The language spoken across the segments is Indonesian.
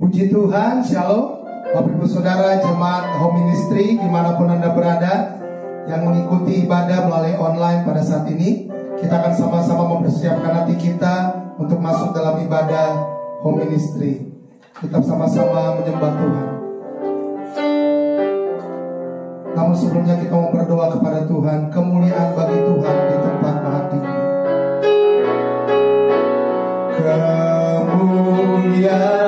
Puji Tuhan, Shalom Bapak Ibu Saudara Jemaat Home Ministry dimanapun Anda berada yang mengikuti ibadah melalui online pada saat ini. Kita akan sama-sama mempersiapkan hati kita untuk masuk dalam ibadah Home Ministry. Kita sama-sama menyembah Tuhan. Namun sebelumnya kita mau berdoa kepada Tuhan. Kemuliaan bagi Tuhan di tempat maha tinggi. Kemuliaan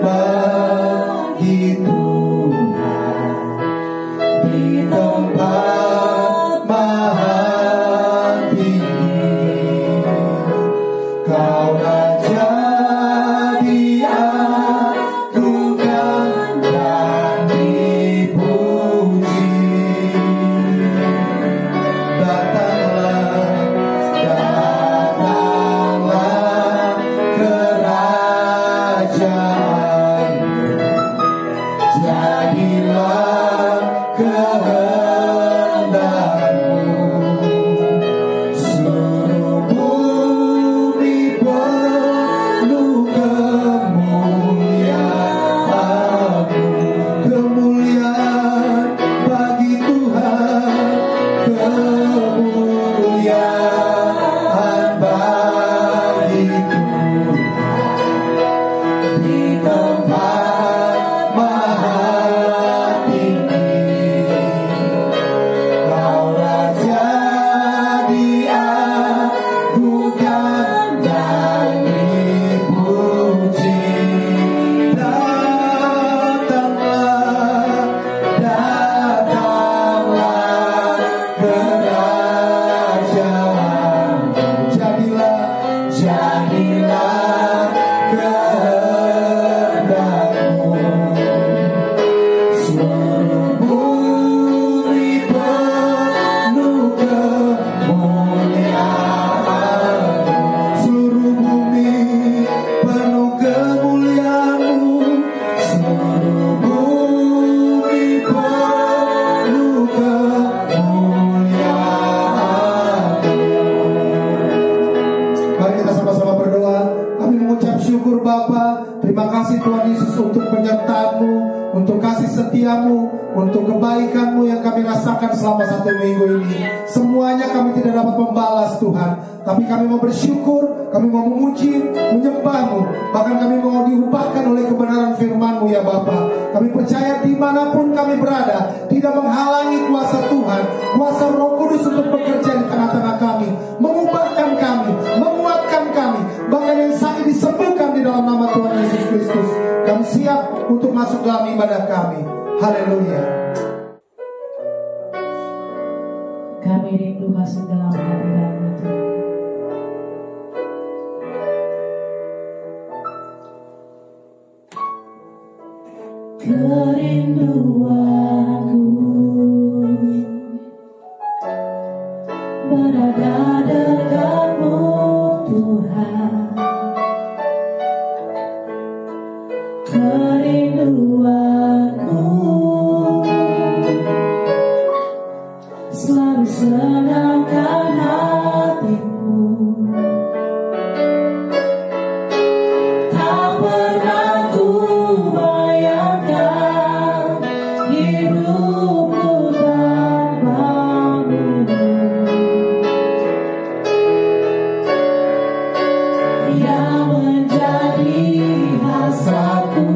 bagi Tuhan di tempat maha tinggi. Kau Raja diagungkan dan dipuji. Datanglah kerajaan-Mu, jadilah kehendak-Mu. Seluruh bumi penuh kemuliaan-Mu. Kemuliaan bagi Tuhan, kemuliaan bagi Tuhan di tempat maha tinggi. Kau Raja diagungkan dan dipuji. Datanglah, datanglah kerajaan-Mu. Jadilah kehendak-Mu. Seluruh bumi penuh kemuliaan-Mu. Seluruh bumi penuh kemuliaan-Mu. Seluruh bumi penuh kemuliaan-Mu. Mari kita sama-sama berdoa. Kami mengucap syukur Bapa. Terima kasih Tuhan Yesus untuk penyertaan-Mu, untuk kasih setia-Mu, untuk kebaikan-Mu yang kami rasakan selama 1 minggu ini. Semuanya kami tidak dapat membalas Tuhan, tapi kami mau bersyukur, kami mau memuji, menyembah-Mu. Bahkan kami mau diubahkan oleh kebenaran firman-Mu ya Bapa. Kami percaya dimanapun kami berada, tidak menghalangi kuasa Tuhan, kuasa Roh Kudus untuk bekerja di tengah-tengah kami, mengubahkan kami, menguatkan kami, bahkan yang sakit disembuhkan di dalam nama Tuhan Yesus Kristus. Kami siap untuk masuk dalam ibadah kami. Haleluya. Kami rindu masuk dalam hadirat-Mu Tuhan. Kerinduanku berada dekat-Mu Tuhan. Kerinduanku selalu senangkan hati-Mu. Tak pernah ku bayangkan hidupku tanpa-Mu. Yang menjadi hasratku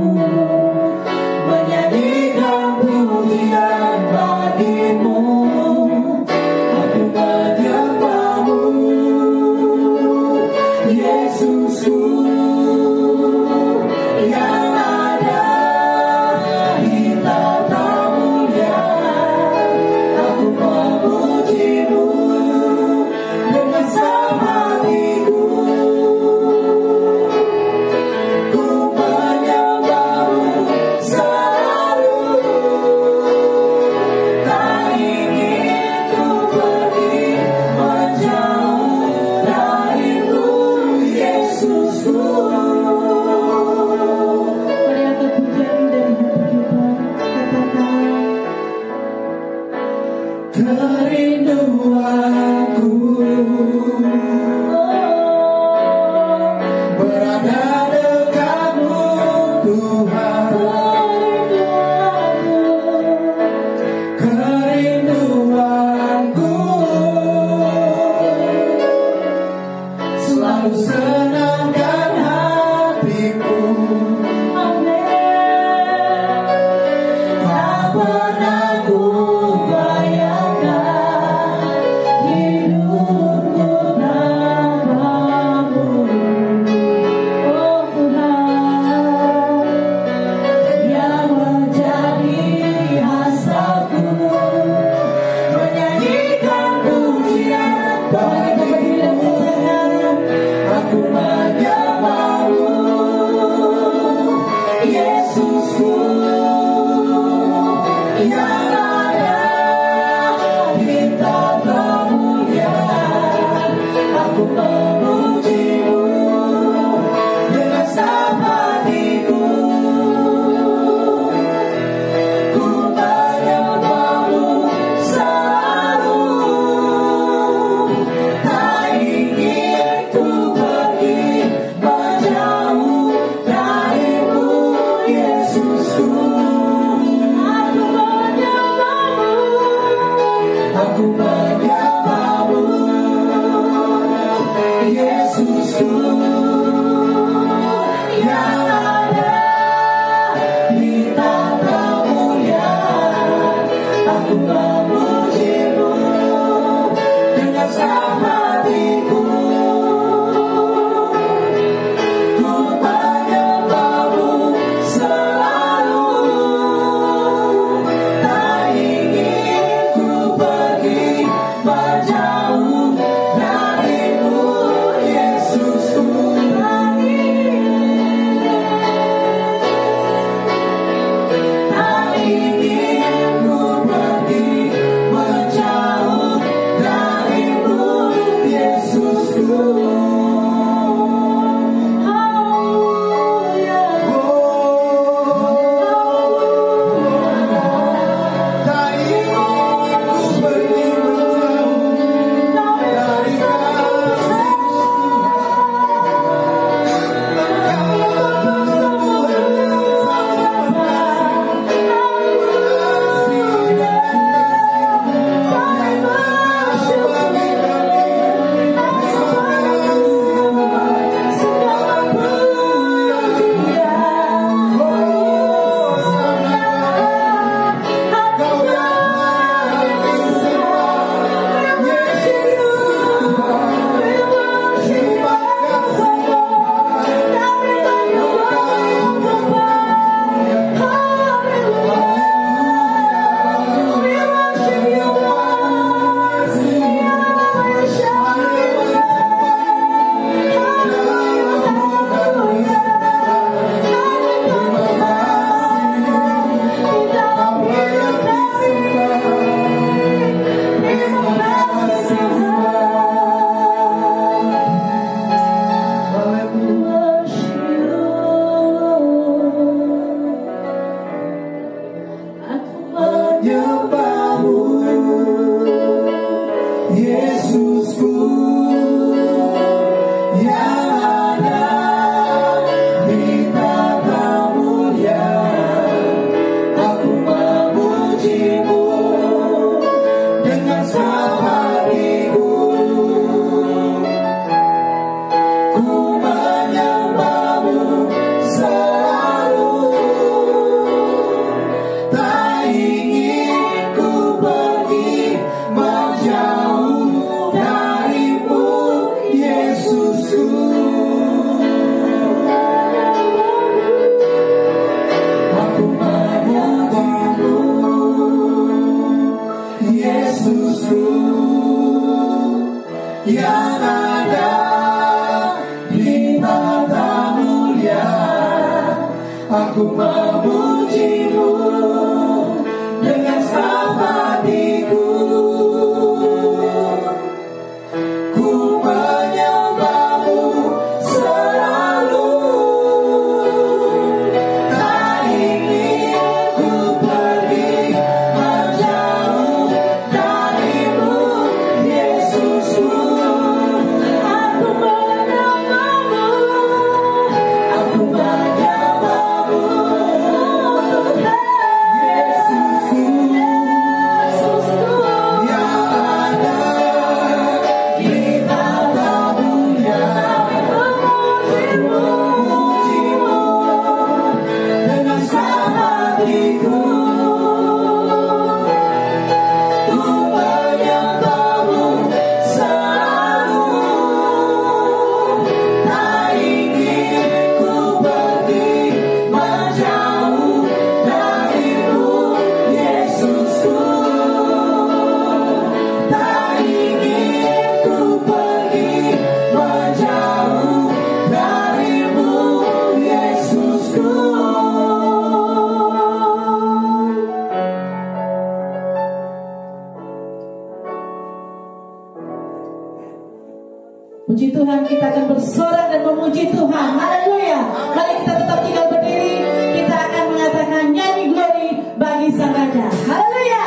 Tuhan, kita akan bersorak dan memuji Tuhan. Haleluya. Mari kita tetap tinggal berdiri. Kita akan mengatakan nyanyi glory bagi Sang Raja. Haleluya.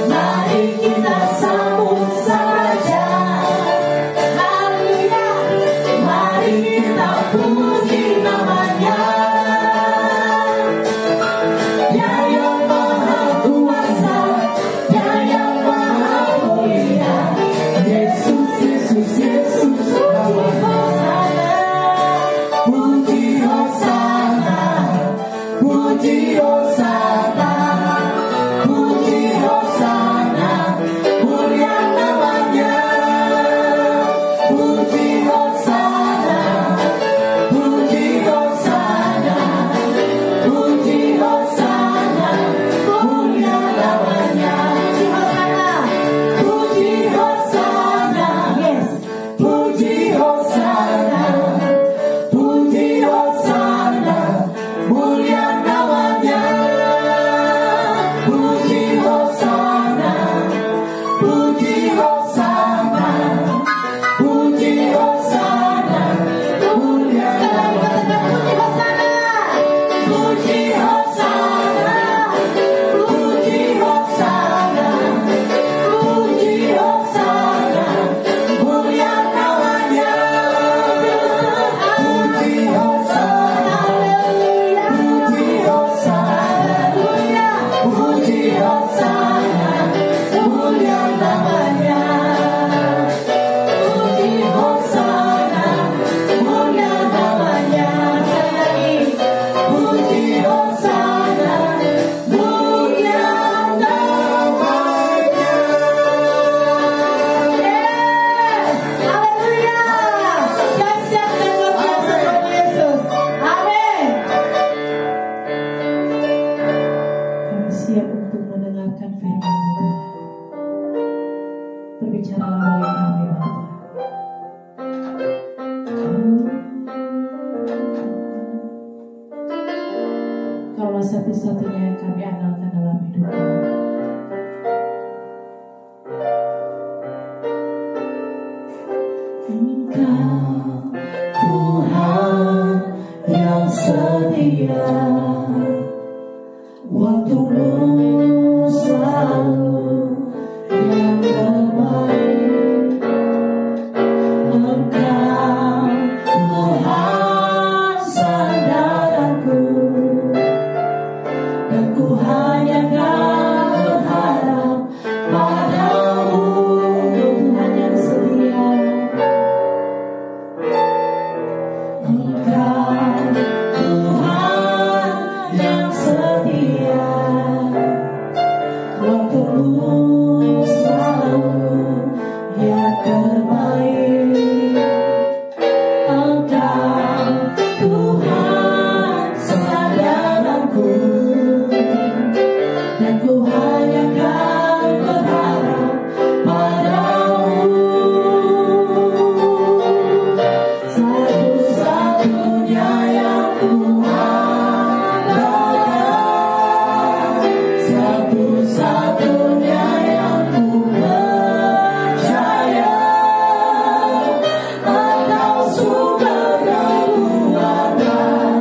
Mari kita sambut Sang Raja. Satu-satunya yang kami andalkan dalam hidup kami. Engkau Tuhan yang setia, waktumu selalu yang terbaik. Engkau Tuhan sandaranku, ku hanya berharap padamu. Tuhan yang setia, Engkau Tuhan yang setia, waktumu selalu yang terbaik. Engkau Tuhan sandaranku, dan ku hanya kan berharap padamu. Satu-satunya yang ku andalkan, satu-satunya yang ku percaya. Engkau sumber kekuatan,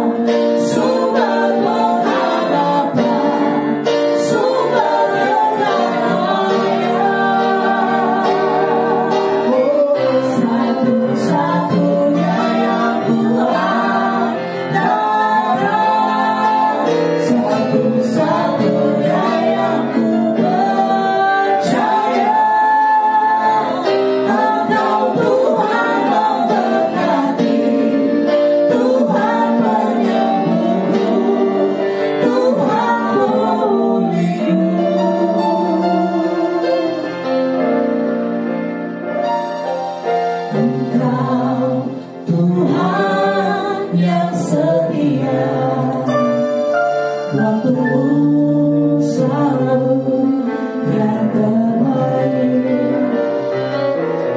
sumber pengharapan, sumber kedamaian. Satu-satunya yang ku andalkan, satu-satunya yang ku percaya. Engkau Tuhan memberkati, Tuhan penyembuhku, Tuhan pulihku. Engkau Tuhan yang setia, waktumu selalu yang terbaik.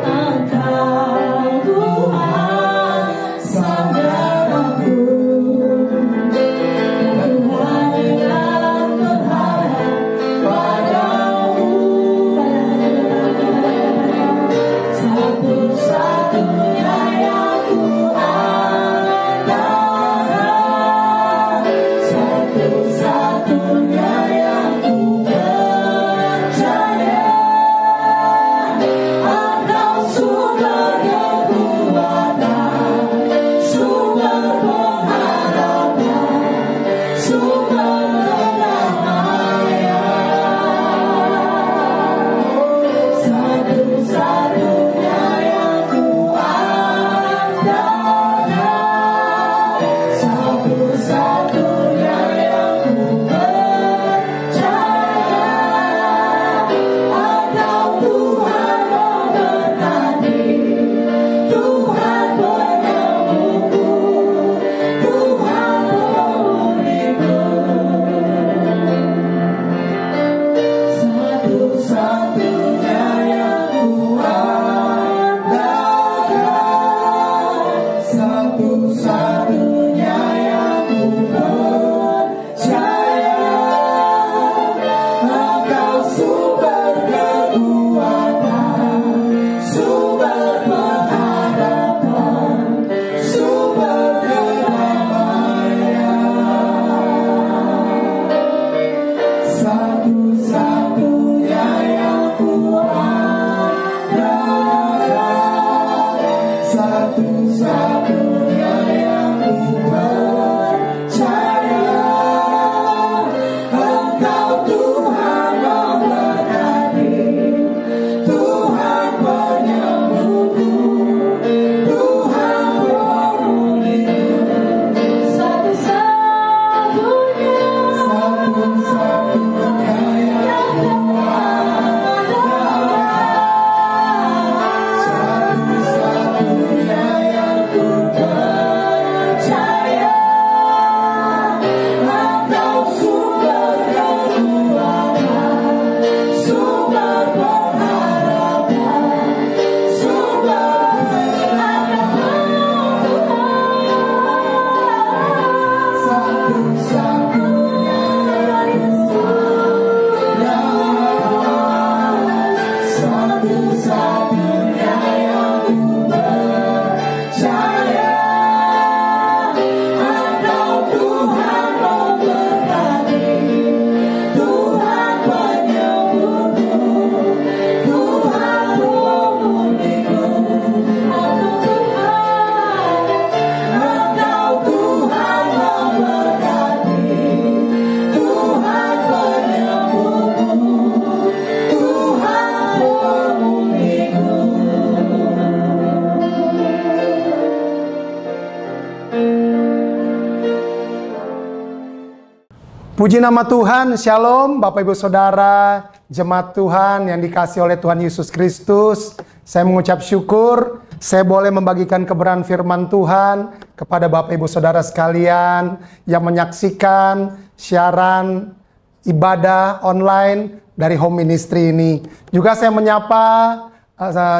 Engkau Tuhan sandaranku, dan ku hanya berharap padamu. Satu-satunya yang ku andalkan, satu-satunya yang ku percaya. Engkau sumber kekuatan, sumber pengharapan, sumber kedamaian. Satu-satunya yang ku andalkan, Puji nama Tuhan, Shalom Bapak Ibu Saudara, jemaat Tuhan yang dikasihi oleh Tuhan Yesus Kristus. Saya mengucap syukur, saya boleh membagikan kebenaran firman Tuhan kepada Bapak Ibu Saudara sekalian yang menyaksikan siaran ibadah online dari Home Ministry ini. Juga saya menyapa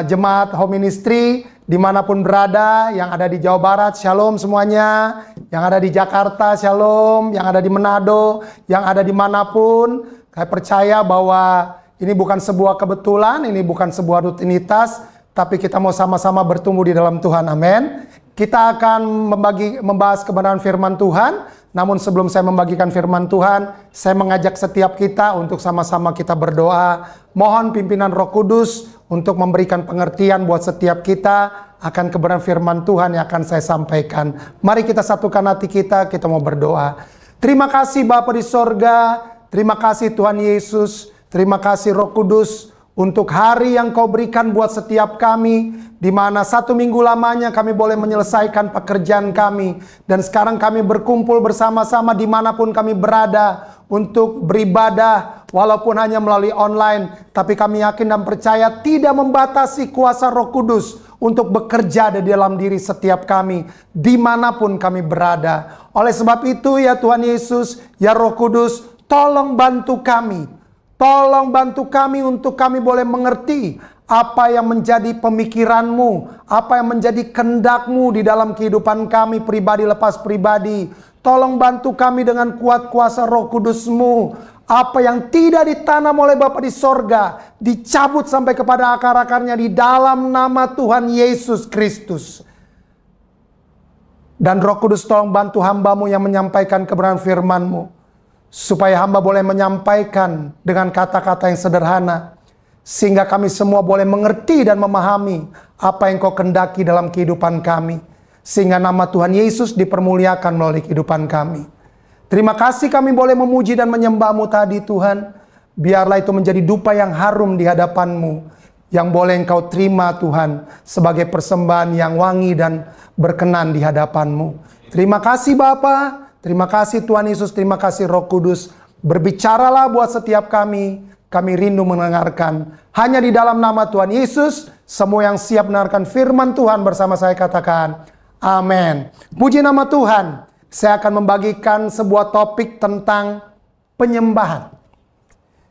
jemaat Home Ministry dimanapun berada, yang ada di Jawa Barat, shalom semuanya, yang ada di Jakarta, shalom, yang ada di Manado, yang ada dimanapun. Saya percaya bahwa ini bukan sebuah kebetulan, ini bukan sebuah rutinitas, tapi kita mau sama-sama bertumbuh di dalam Tuhan, amin. Kita akan membahas kebenaran firman Tuhan, namun sebelum saya membagikan firman Tuhan, saya mengajak setiap kita untuk sama-sama kita berdoa. Mohon pimpinan Roh Kudus untuk memberikan pengertian buat setiap kita akan kebenaran firman Tuhan yang akan saya sampaikan. Mari kita satukan hati kita mau berdoa. Terima kasih Bapa di sorga, terima kasih Tuhan Yesus, terima kasih Roh Kudus untuk hari yang Kau berikan buat setiap kami, di mana 1 minggu lamanya kami boleh menyelesaikan pekerjaan kami. Dan sekarang kami berkumpul bersama-sama dimanapun kami berada untuk beribadah, walaupun hanya melalui online. Tapi kami yakin dan percaya tidak membatasi kuasa Roh Kudus untuk bekerja di dalam diri setiap kami, dimanapun kami berada. Oleh sebab itu ya Tuhan Yesus, ya Roh Kudus, tolong bantu kami. Tolong bantu kami untuk kami boleh mengerti apa yang menjadi pemikiran-Mu, apa yang menjadi kehendak-Mu di dalam kehidupan kami pribadi lepas pribadi. Tolong bantu kami dengan kuat kuasa Roh Kudus-Mu. Apa yang tidak ditanam oleh Bapa di sorga, dicabut sampai kepada akar-akarnya di dalam nama Tuhan Yesus Kristus. Dan Roh Kudus tolong bantu hamba-Mu yang menyampaikan kebenaran firman-Mu, supaya hamba boleh menyampaikan dengan kata-kata yang sederhana, sehingga kami semua boleh mengerti dan memahami apa yang Kau kehendaki dalam kehidupan kami, sehingga nama Tuhan Yesus dipermuliakan melalui kehidupan kami. Terima kasih kami boleh memuji dan menyembah-Mu tadi Tuhan. Biarlah itu menjadi dupa yang harum di hadapan-Mu, yang boleh Engkau terima Tuhan sebagai persembahan yang wangi dan berkenan di hadapan-Mu. Terima kasih Bapa. Terima kasih Tuhan Yesus, terima kasih Roh Kudus. Berbicaralah buat setiap kami. Kami rindu mendengarkan. Hanya di dalam nama Tuhan Yesus, semua yang siap mendengarkan firman Tuhan bersama saya katakan, amin. Puji nama Tuhan. Saya akan membagikan sebuah topik tentang penyembahan.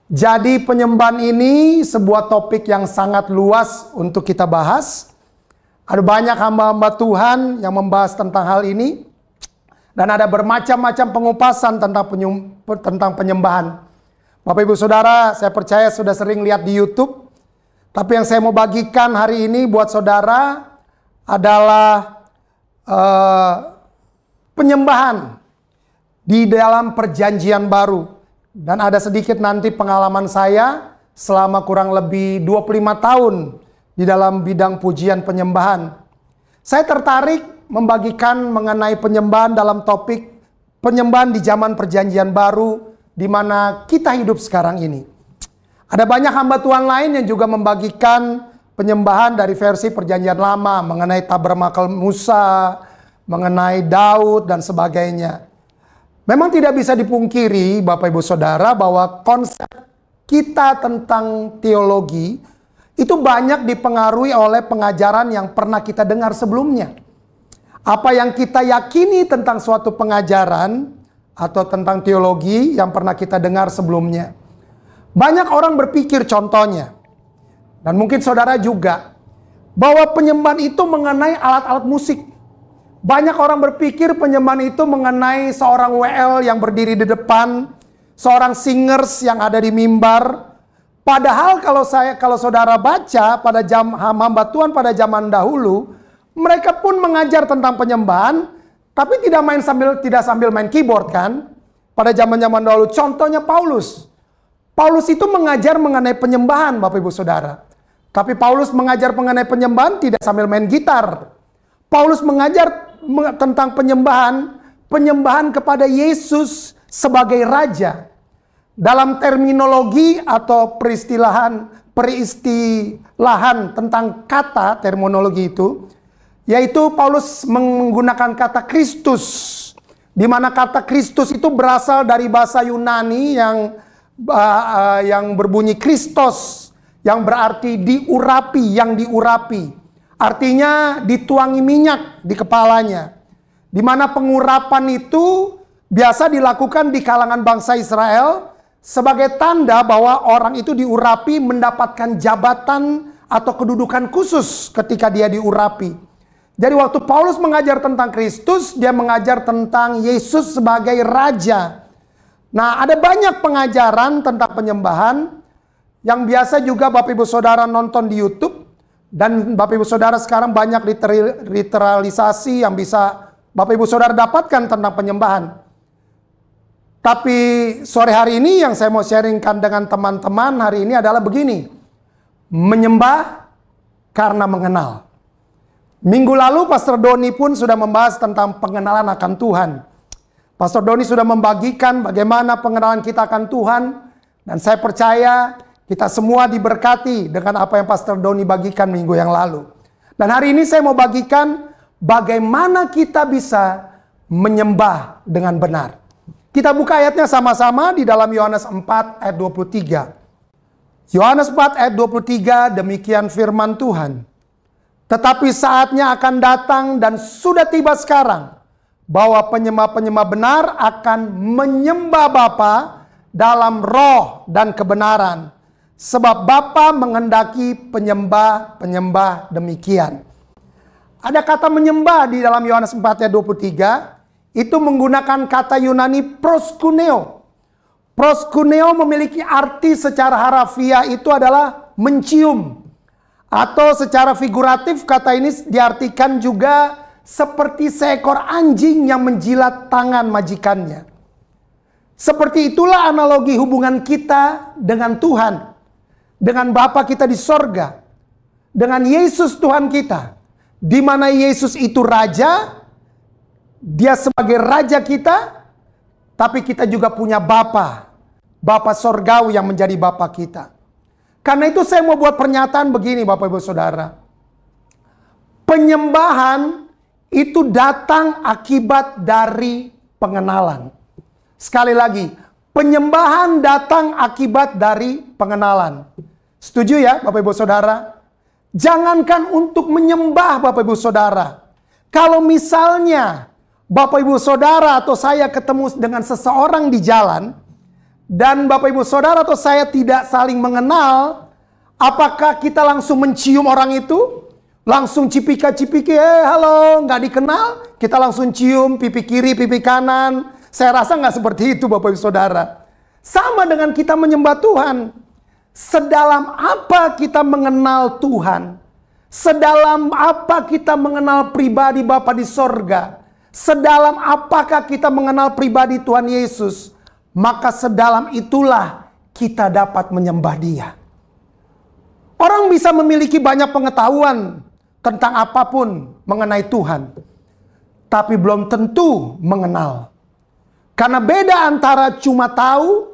Jadi penyembahan ini sebuah topik yang sangat luas untuk kita bahas. Ada banyak hamba-hamba Tuhan yang membahas tentang hal ini. Dan ada bermacam-macam pengupasan tentang penyembahan. Bapak Ibu Saudara, saya percaya sudah sering lihat di YouTube. Tapi yang saya mau bagikan hari ini buat saudara adalah penyembahan di dalam perjanjian baru. Dan ada sedikit nanti pengalaman saya selama kurang lebih 25 tahun di dalam bidang pujian penyembahan. Saya tertarik membagikan mengenai penyembahan dalam topik penyembahan di zaman perjanjian baru di mana kita hidup sekarang ini. Ada banyak hamba Tuhan lain yang juga membagikan penyembahan dari versi perjanjian lama mengenai tabernakel Musa, mengenai Daud dan sebagainya. Memang tidak bisa dipungkiri Bapak Ibu Saudara bahwa konsep kita tentang teologi itu banyak dipengaruhi oleh pengajaran yang pernah kita dengar sebelumnya. Apa yang kita yakini tentang suatu pengajaran atau tentang teologi yang pernah kita dengar sebelumnya. Banyak orang berpikir contohnya, dan mungkin saudara juga, bahwa penyembahan itu mengenai alat-alat musik. Banyak orang berpikir penyembahan itu mengenai seorang WL yang berdiri di depan, seorang singers yang ada di mimbar. Padahal kalau saudara baca pada hamba Tuhan pada zaman dahulu, mereka pun mengajar tentang penyembahan, tapi tidak sambil main keyboard kan. Pada zaman-zaman dahulu, contohnya Paulus. Paulus itu mengajar mengenai penyembahan Bapak Ibu Saudara. Tapi Paulus mengajar mengenai penyembahan tidak sambil main gitar. Paulus mengajar tentang penyembahan kepada Yesus sebagai Raja. Dalam terminologi atau peristilahan tentang kata terminologi itu, yaitu Paulus menggunakan kata Kristus. di mana kata Kristus itu berasal dari bahasa Yunani yang berbunyi Kristos, yang berarti diurapi, yang diurapi. Artinya dituangi minyak di kepalanya. Di mana pengurapan itu biasa dilakukan di kalangan bangsa Israel sebagai tanda bahwa orang itu diurapi mendapatkan jabatan atau kedudukan khusus ketika dia diurapi. Jadi waktu Paulus mengajar tentang Kristus, dia mengajar tentang Yesus sebagai Raja. Nah, ada banyak pengajaran tentang penyembahan yang biasa juga Bapak Ibu Saudara nonton di YouTube. Dan Bapak Ibu Saudara sekarang banyak literalisasi yang bisa Bapak Ibu Saudara dapatkan tentang penyembahan. Tapi sore hari ini yang saya mau sharingkan dengan teman-teman hari ini adalah begini. Menyembah karena mengenal. Minggu lalu Pastor Doni pun sudah membahas tentang pengenalan akan Tuhan. Pastor Doni sudah membagikan bagaimana pengenalan kita akan Tuhan. Dan saya percaya kita semua diberkati dengan apa yang Pastor Doni bagikan minggu yang lalu. Dan hari ini saya mau bagikan bagaimana kita bisa menyembah dengan benar. Kita buka ayatnya sama-sama di dalam Yohanes 4 ayat 23. Yohanes 4 ayat 23, demikian firman Tuhan. Tetapi saatnya akan datang dan sudah tiba sekarang, bahwa penyembah-penyembah benar akan menyembah Bapa dalam roh dan kebenaran. Sebab Bapa menghendaki penyembah-penyembah demikian. Ada kata menyembah di dalam Yohanes 4 ayat 23. Itu menggunakan kata Yunani proskuneo. Proskuneo memiliki arti secara harafiah itu adalah mencium. Atau secara figuratif kata ini diartikan juga seperti seekor anjing yang menjilat tangan majikannya. Seperti itulah analogi hubungan kita dengan Tuhan. Dengan Bapa kita di sorga. Dengan Yesus Tuhan kita. Di mana Yesus itu Raja. Dia sebagai Raja kita. Tapi kita juga punya Bapa. Bapa sorgawi yang menjadi Bapa kita. Karena itu saya mau buat pernyataan begini Bapak Ibu Saudara. Penyembahan itu datang akibat dari pengenalan. Sekali lagi. Penyembahan datang akibat dari pengenalan. Setuju ya Bapak Ibu Saudara? Jangankan untuk menyembah Bapak Ibu Saudara. Kalau misalnya Bapak Ibu Saudara atau saya ketemu dengan seseorang di jalan. Dan Bapak Ibu Saudara atau saya tidak saling mengenal. Apakah kita langsung mencium orang itu? Langsung cipika-cipiki, halo, nggak dikenal. Kita langsung cium pipi kiri, pipi kanan. Saya rasa nggak seperti itu Bapak Ibu Saudara. Sama dengan kita menyembah Tuhan. Sedalam apa kita mengenal Tuhan? Sedalam apa kita mengenal pribadi Bapa di sorga? Sedalam apakah kita mengenal pribadi Tuhan Yesus? Maka sedalam itulah kita dapat menyembah Dia. Orang bisa memiliki banyak pengetahuan tentang apapun mengenai Tuhan. Tapi belum tentu mengenal. Karena beda antara cuma tahu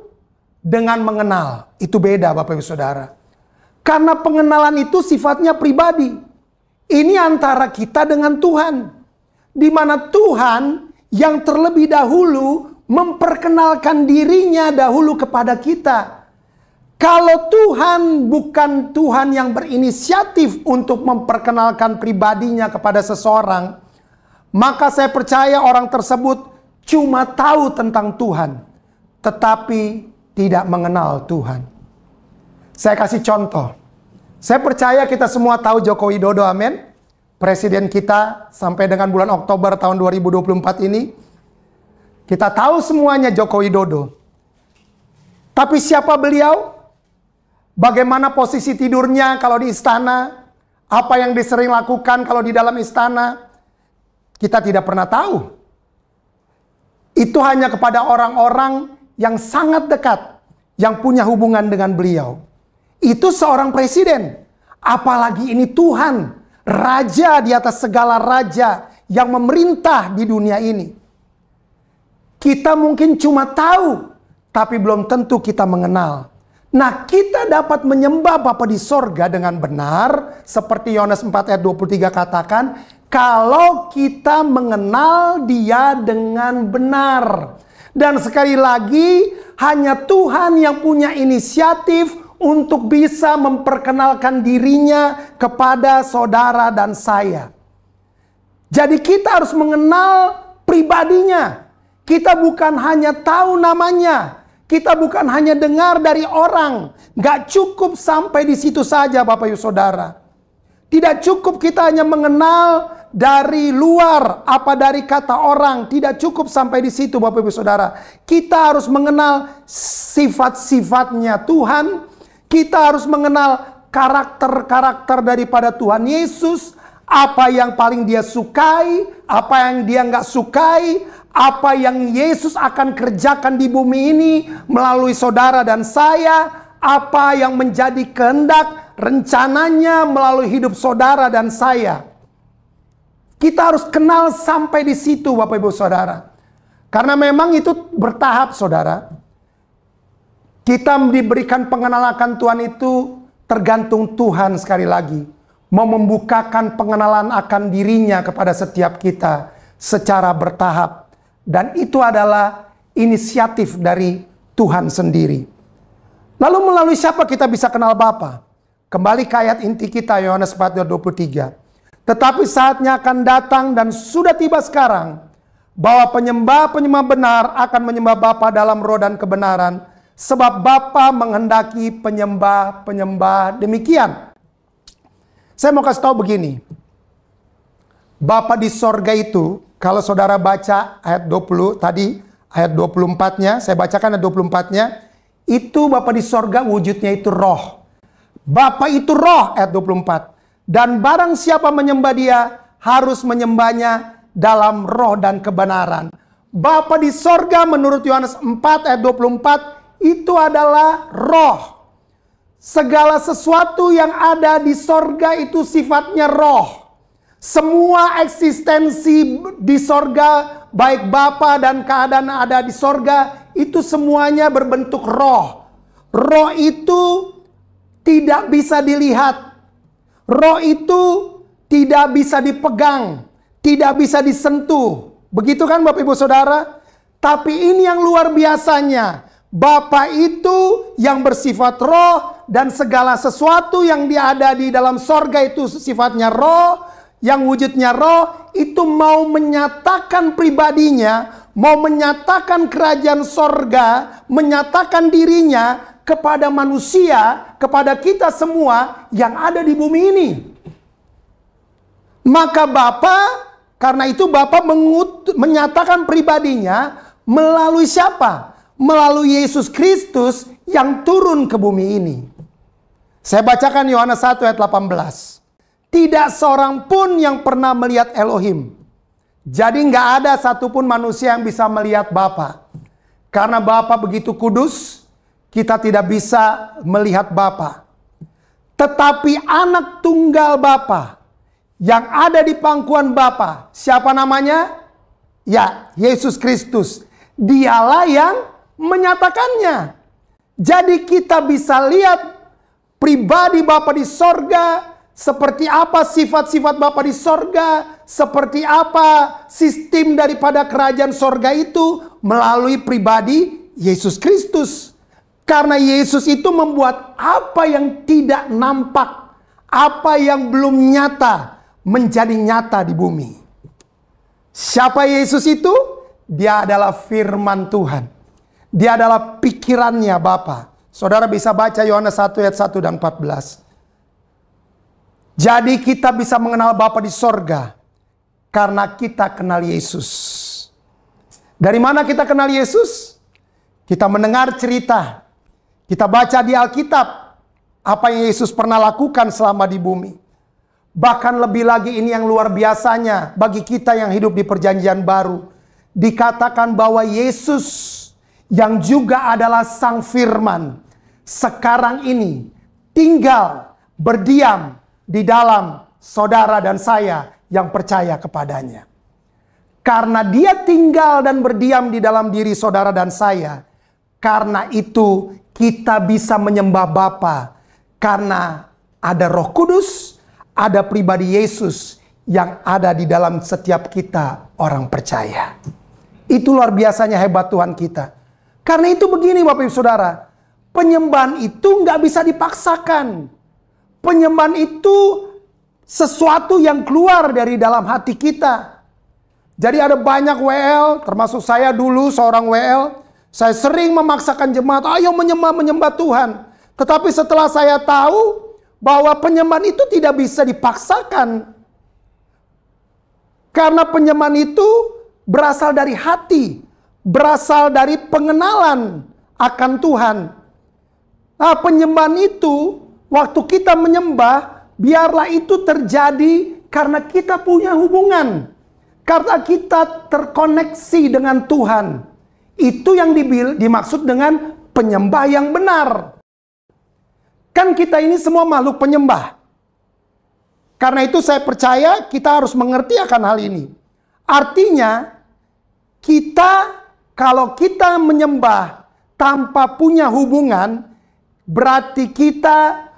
dengan mengenal. Itu beda Bapak Ibu Saudara. Karena pengenalan itu sifatnya pribadi. Ini antara kita dengan Tuhan. Di mana Tuhan yang terlebih dahulu memperkenalkan dirinya dahulu kepada kita. Kalau Tuhan bukan Tuhan yang berinisiatif untuk memperkenalkan pribadinya kepada seseorang, maka saya percaya orang tersebut cuma tahu tentang Tuhan, tetapi tidak mengenal Tuhan. Saya kasih contoh. Saya percaya kita semua tahu Joko Widodo, amin. Presiden kita sampai dengan bulan Oktober tahun 2024 ini. Kita tahu semuanya Joko Widodo. Tapi siapa beliau? Bagaimana posisi tidurnya kalau di istana? Apa yang disering lakukan kalau di dalam istana? Kita tidak pernah tahu. Itu hanya kepada orang-orang yang sangat dekat, yang punya hubungan dengan beliau. Itu seorang presiden. Apalagi ini Tuhan, Raja di atas segala raja yang memerintah di dunia ini. Kita mungkin cuma tahu, tapi belum tentu kita mengenal. Nah, kita dapat menyembah Bapa di sorga dengan benar, seperti Yohanes 4 ayat 23 katakan, kalau kita mengenal Dia dengan benar. Dan sekali lagi, hanya Tuhan yang punya inisiatif untuk bisa memperkenalkan dirinya kepada saudara dan saya. Jadi kita harus mengenal pribadinya. Kita bukan hanya tahu namanya. Kita bukan hanya dengar dari orang. Gak cukup sampai di situ saja Bapak Ibu Saudara. Tidak cukup kita hanya mengenal dari luar, apa dari kata orang. Tidak cukup sampai di situ Bapak Ibu Saudara. Kita harus mengenal sifat-sifatnya Tuhan. Kita harus mengenal karakter-karakter daripada Tuhan Yesus. Apa yang paling Dia sukai, apa yang Dia nggak sukai, apa yang Yesus akan kerjakan di bumi ini melalui saudara dan saya, apa yang menjadi kehendak rencananya melalui hidup saudara dan saya. Kita harus kenal sampai di situ Bapak Ibu Saudara. Karena memang itu bertahap saudara. Kita diberikan pengenalan akan Tuhan itu tergantung Tuhan sekali lagi. Mau membukakan pengenalan akan dirinya kepada setiap kita secara bertahap. Dan itu adalah inisiatif dari Tuhan sendiri. Lalu melalui siapa kita bisa kenal Bapa? Kembali ke ayat inti kita Yohanes 4:23. Tetapi saatnya akan datang dan sudah tiba sekarang bahwa penyembah-penyembah benar akan menyembah Bapa dalam roh dan kebenaran, sebab Bapa menghendaki penyembah-penyembah demikian. Saya mau kasih tahu begini. Bapa di sorga itu, kalau saudara baca ayat 20 tadi, ayat 24-nya, saya bacakan ayat 24-nya, itu Bapa di sorga wujudnya itu roh. Bapa itu roh, ayat 24. Dan barang siapa menyembah Dia, harus menyembahnya dalam roh dan kebenaran. Bapa di sorga menurut Yohanes 4 ayat 24, itu adalah roh. Segala sesuatu yang ada di sorga itu sifatnya roh. Semua eksistensi di sorga, baik Bapa dan keadaan ada di sorga, itu semuanya berbentuk roh. Roh itu tidak bisa dilihat. Roh itu tidak bisa dipegang, tidak bisa disentuh. Begitu kan Bapak Ibu Saudara? Tapi ini yang luar biasanya. Bapa itu yang bersifat roh, dan segala sesuatu yang ada di dalam sorga itu sifatnya roh, yang wujudnya roh, itu mau menyatakan pribadinya, mau menyatakan kerajaan sorga, menyatakan dirinya kepada manusia, kepada kita semua yang ada di bumi ini. Maka Bapa, karena itu Bapa menyatakan pribadinya melalui siapa? Melalui Yesus Kristus yang turun ke bumi ini. Saya bacakan Yohanes 1 ayat 18. Tidak seorang pun yang pernah melihat Elohim. Jadi nggak ada satupun manusia yang bisa melihat Bapa. Karena Bapa begitu kudus, kita tidak bisa melihat Bapa. Tetapi anak tunggal Bapa yang ada di pangkuan Bapa, siapa namanya? Ya, Yesus Kristus. Dialah yang menyatakannya. Jadi kita bisa lihat pribadi Bapa di sorga, seperti apa sifat-sifat Bapa di sorga, seperti apa sistem daripada kerajaan sorga itu melalui pribadi Yesus Kristus. Karena Yesus itu membuat apa yang tidak nampak, apa yang belum nyata, menjadi nyata di bumi. Siapa Yesus itu? Dia adalah firman Tuhan. Dia adalah pikirannya Bapa. Saudara bisa baca Yohanes 1 ayat 1 dan 14. Jadi kita bisa mengenal Bapa di sorga karena kita kenal Yesus. Dari mana kita kenal Yesus? Kita mendengar cerita. Kita baca di Alkitab apa yang Yesus pernah lakukan selama di bumi. Bahkan lebih lagi ini yang luar biasanya bagi kita yang hidup di perjanjian baru. Dikatakan bahwa Yesus yang juga adalah Sang Firman, sekarang ini tinggal berdiam di dalam saudara dan saya yang percaya kepadanya. Karena Dia tinggal dan berdiam di dalam diri saudara dan saya, karena itu kita bisa menyembah Bapa. Karena ada Roh Kudus, ada pribadi Yesus yang ada di dalam setiap kita orang percaya. Itu luar biasanya hebat Tuhan kita. Karena itu begini Bapak Ibu Saudara, penyembahan itu nggak bisa dipaksakan. Penyembahan itu sesuatu yang keluar dari dalam hati kita. Jadi ada banyak WL, termasuk saya dulu seorang WL, saya sering memaksakan jemaat, ayo menyembah Tuhan. Tetapi setelah saya tahu bahwa penyembahan itu tidak bisa dipaksakan. Karena penyembahan itu berasal dari hati, berasal dari pengenalan akan Tuhan. Nah, penyembahan itu, waktu kita menyembah, biarlah itu terjadi karena kita punya hubungan. Karena kita terkoneksi dengan Tuhan. Itu yang dimaksud dengan penyembah yang benar. Kan kita ini semua makhluk penyembah. Karena itu saya percaya kita harus mengerti akan hal ini. Artinya, kalau kita menyembah tanpa punya hubungan, berarti kita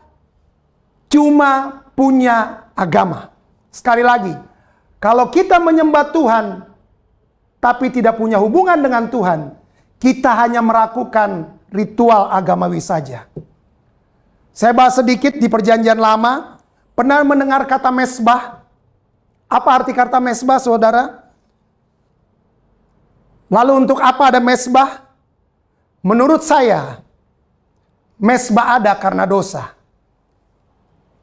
cuma punya agama. Sekali lagi, kalau kita menyembah Tuhan, tapi tidak punya hubungan dengan Tuhan, kita hanya melakukan ritual agamawi saja. Saya bahas sedikit di Perjanjian Lama. Pernah mendengar kata mesbah? Apa arti kata mesbah, saudara? Lalu untuk apa ada mesbah? Menurut saya, mesbah ada karena dosa.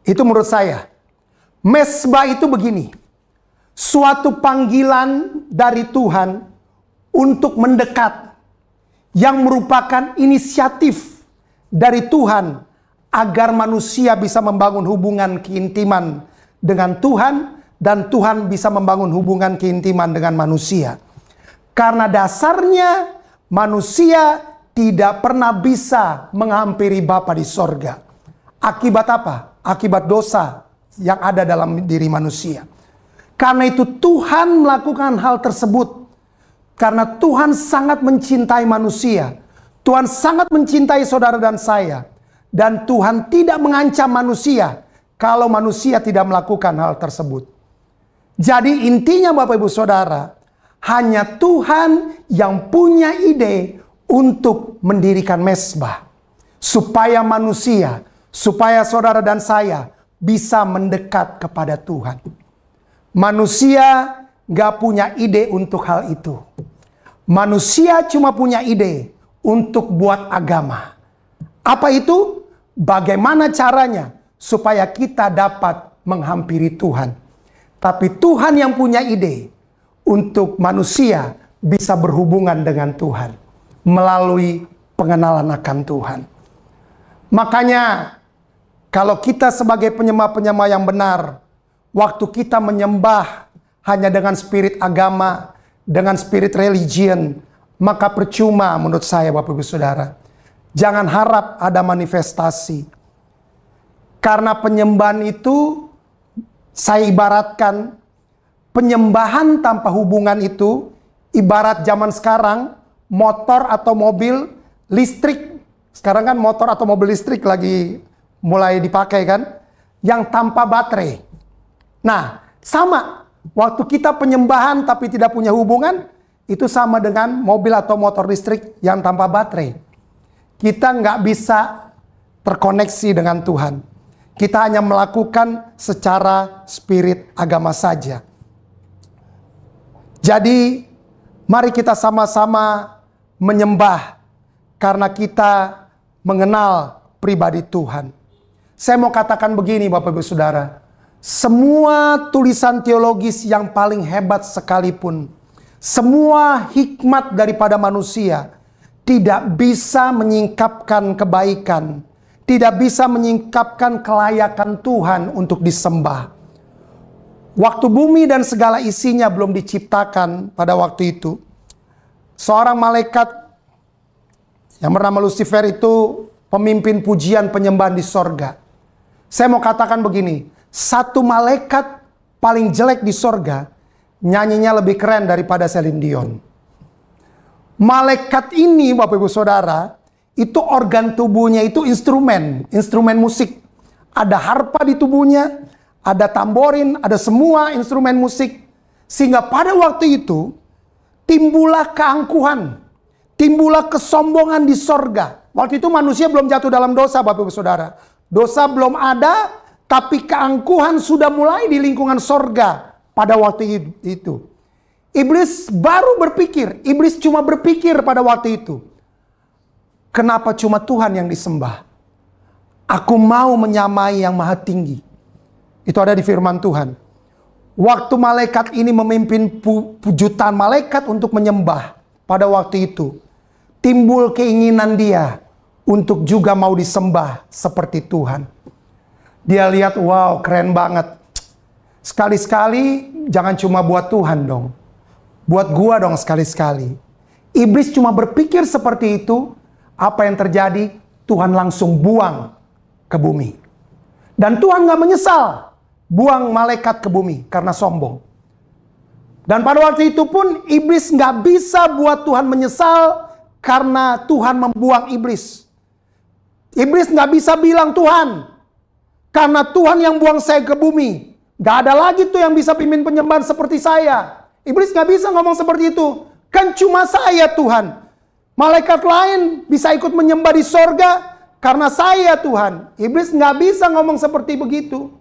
Itu menurut saya. Mesbah itu begini. Suatu panggilan dari Tuhan untuk mendekat. Yang merupakan inisiatif dari Tuhan agar manusia bisa membangun hubungan keintiman dengan Tuhan dan Tuhan bisa membangun hubungan keintiman dengan manusia. Karena dasarnya manusia tidak pernah bisa menghampiri Bapa di sorga. Akibat apa? Akibat dosa yang ada dalam diri manusia. Karena itu Tuhan melakukan hal tersebut. Karena Tuhan sangat mencintai manusia. Tuhan sangat mencintai saudara dan saya. Dan Tuhan tidak mengancam manusia kalau manusia tidak melakukan hal tersebut. Jadi intinya Bapak Ibu Saudara, hanya Tuhan yang punya ide untuk mendirikan mesbah. Supaya manusia, supaya saudara dan saya bisa mendekat kepada Tuhan. Manusia gak punya ide untuk hal itu. Manusia cuma punya ide untuk buat agama. Apa itu? Bagaimana caranya supaya kita dapat menghampiri Tuhan. Tapi Tuhan yang punya ide untuk manusia bisa berhubungan dengan Tuhan melalui pengenalan akan Tuhan. Makanya kalau kita sebagai penyembah-penyembah yang benar, waktu kita menyembah hanya dengan spirit agama, dengan spirit religion, maka percuma menurut saya Bapak Ibu Saudara. Jangan harap ada manifestasi. Karena penyembahan itu, saya ibaratkan, penyembahan tanpa hubungan itu, ibarat zaman sekarang, motor atau mobil listrik. Sekarang kan motor atau mobil listrik lagi mulai dipakai kan, yang tanpa baterai. Nah, sama. Waktu kita penyembahan tapi tidak punya hubungan, itu sama dengan mobil atau motor listrik yang tanpa baterai. Kita nggak bisa terkoneksi dengan Tuhan. Kita hanya melakukan secara spirit agama saja. Jadi, mari kita sama-sama menyembah karena kita mengenal pribadi Tuhan. Saya mau katakan begini Bapak Ibu Saudara. Semua tulisan teologis yang paling hebat sekalipun, semua hikmat daripada manusia, tidak bisa menyingkapkan kebaikan, tidak bisa menyingkapkan kelayakan Tuhan untuk disembah. Waktu bumi dan segala isinya belum diciptakan pada waktu itu, seorang malaikat yang bernama Lucifer itu pemimpin pujian penyembahan di sorga. Saya mau katakan begini, satu malaikat paling jelek di sorga, nyanyinya lebih keren daripada Celine Dion. Malaikat ini Bapak Ibu Saudara, itu organ tubuhnya itu instrumen musik. Ada harpa di tubuhnya, ada tamborin, ada semua instrumen musik. Sehingga pada waktu itu timbullah keangkuhan, timbullah kesombongan di sorga. Waktu itu manusia belum jatuh dalam dosa, Bapak Ibu Saudara. Dosa belum ada, tapi keangkuhan sudah mulai di lingkungan sorga pada waktu itu. Iblis baru berpikir, iblis cuma berpikir pada waktu itu, kenapa cuma Tuhan yang disembah? Aku mau menyamai yang maha tinggi. Itu ada di firman Tuhan. Waktu malaikat ini memimpin jutaan malaikat untuk menyembah pada waktu itu, timbul keinginan dia untuk juga mau disembah seperti Tuhan. Dia lihat, wow, keren banget. Sekali-sekali jangan cuma buat Tuhan dong. Buat gua dong sekali-sekali. Iblis cuma berpikir seperti itu. Apa yang terjadi? Tuhan langsung buang ke bumi. Dan Tuhan gak menyesal buang malaikat ke bumi karena sombong. Dan pada waktu itu pun iblis gak bisa buat Tuhan menyesal karena Tuhan membuang iblis. Iblis gak bisa bilang, Tuhan, karena Tuhan yang buang saya ke bumi, gak ada lagi tuh yang bisa pimpin penyembahan seperti saya. Iblis gak bisa ngomong seperti itu. Kan cuma saya Tuhan. Malaikat lain bisa ikut menyembah di sorga karena saya Tuhan. Iblis gak bisa ngomong seperti begitu.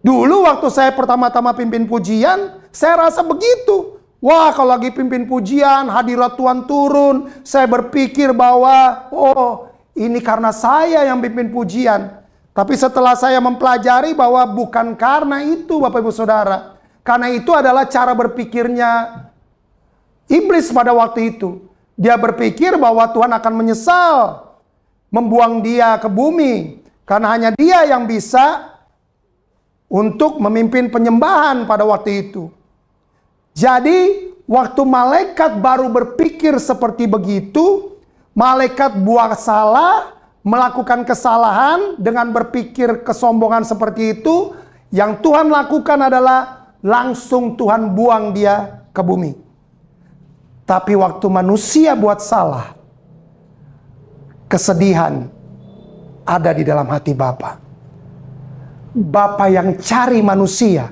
Dulu waktu saya pertama-tama pimpin pujian, saya rasa begitu. Wah, kalau lagi pimpin pujian, hadirat Tuhan turun. Saya berpikir bahwa, oh, ini karena saya yang pimpin pujian. Tapi setelah saya mempelajari bahwa bukan karena itu, Bapak Ibu Saudara. Karena itu adalah cara berpikirnya iblis pada waktu itu. Dia berpikir bahwa Tuhan akan menyesal membuang dia ke bumi. Karena hanya dia yang bisa untuk memimpin penyembahan pada waktu itu. Jadi waktu malaikat baru berpikir seperti begitu, malaikat buat salah, melakukan kesalahan dengan berpikir kesombongan seperti itu, yang Tuhan lakukan adalah langsung Tuhan buang dia ke bumi. Tapi waktu manusia buat salah, kesedihan ada di dalam hati Bapa. Bapa yang cari manusia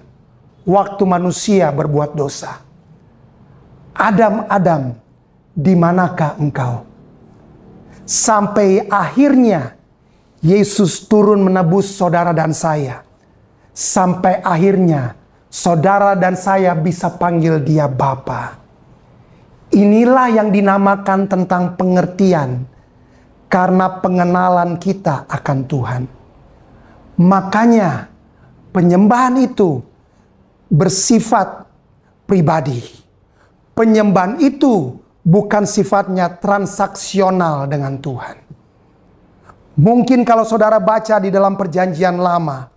waktu manusia berbuat dosa. Adam, Adam, di manakah engkau? Sampai akhirnya Yesus turun menebus saudara dan saya. Sampai akhirnya saudara dan saya bisa panggil dia Bapa. Inilah yang dinamakan tentang pengertian karena pengenalan kita akan Tuhan. Makanya penyembahan itu bersifat pribadi. Penyembahan itu bukan sifatnya transaksional dengan Tuhan. Mungkin kalau saudara baca di dalam perjanjian lama,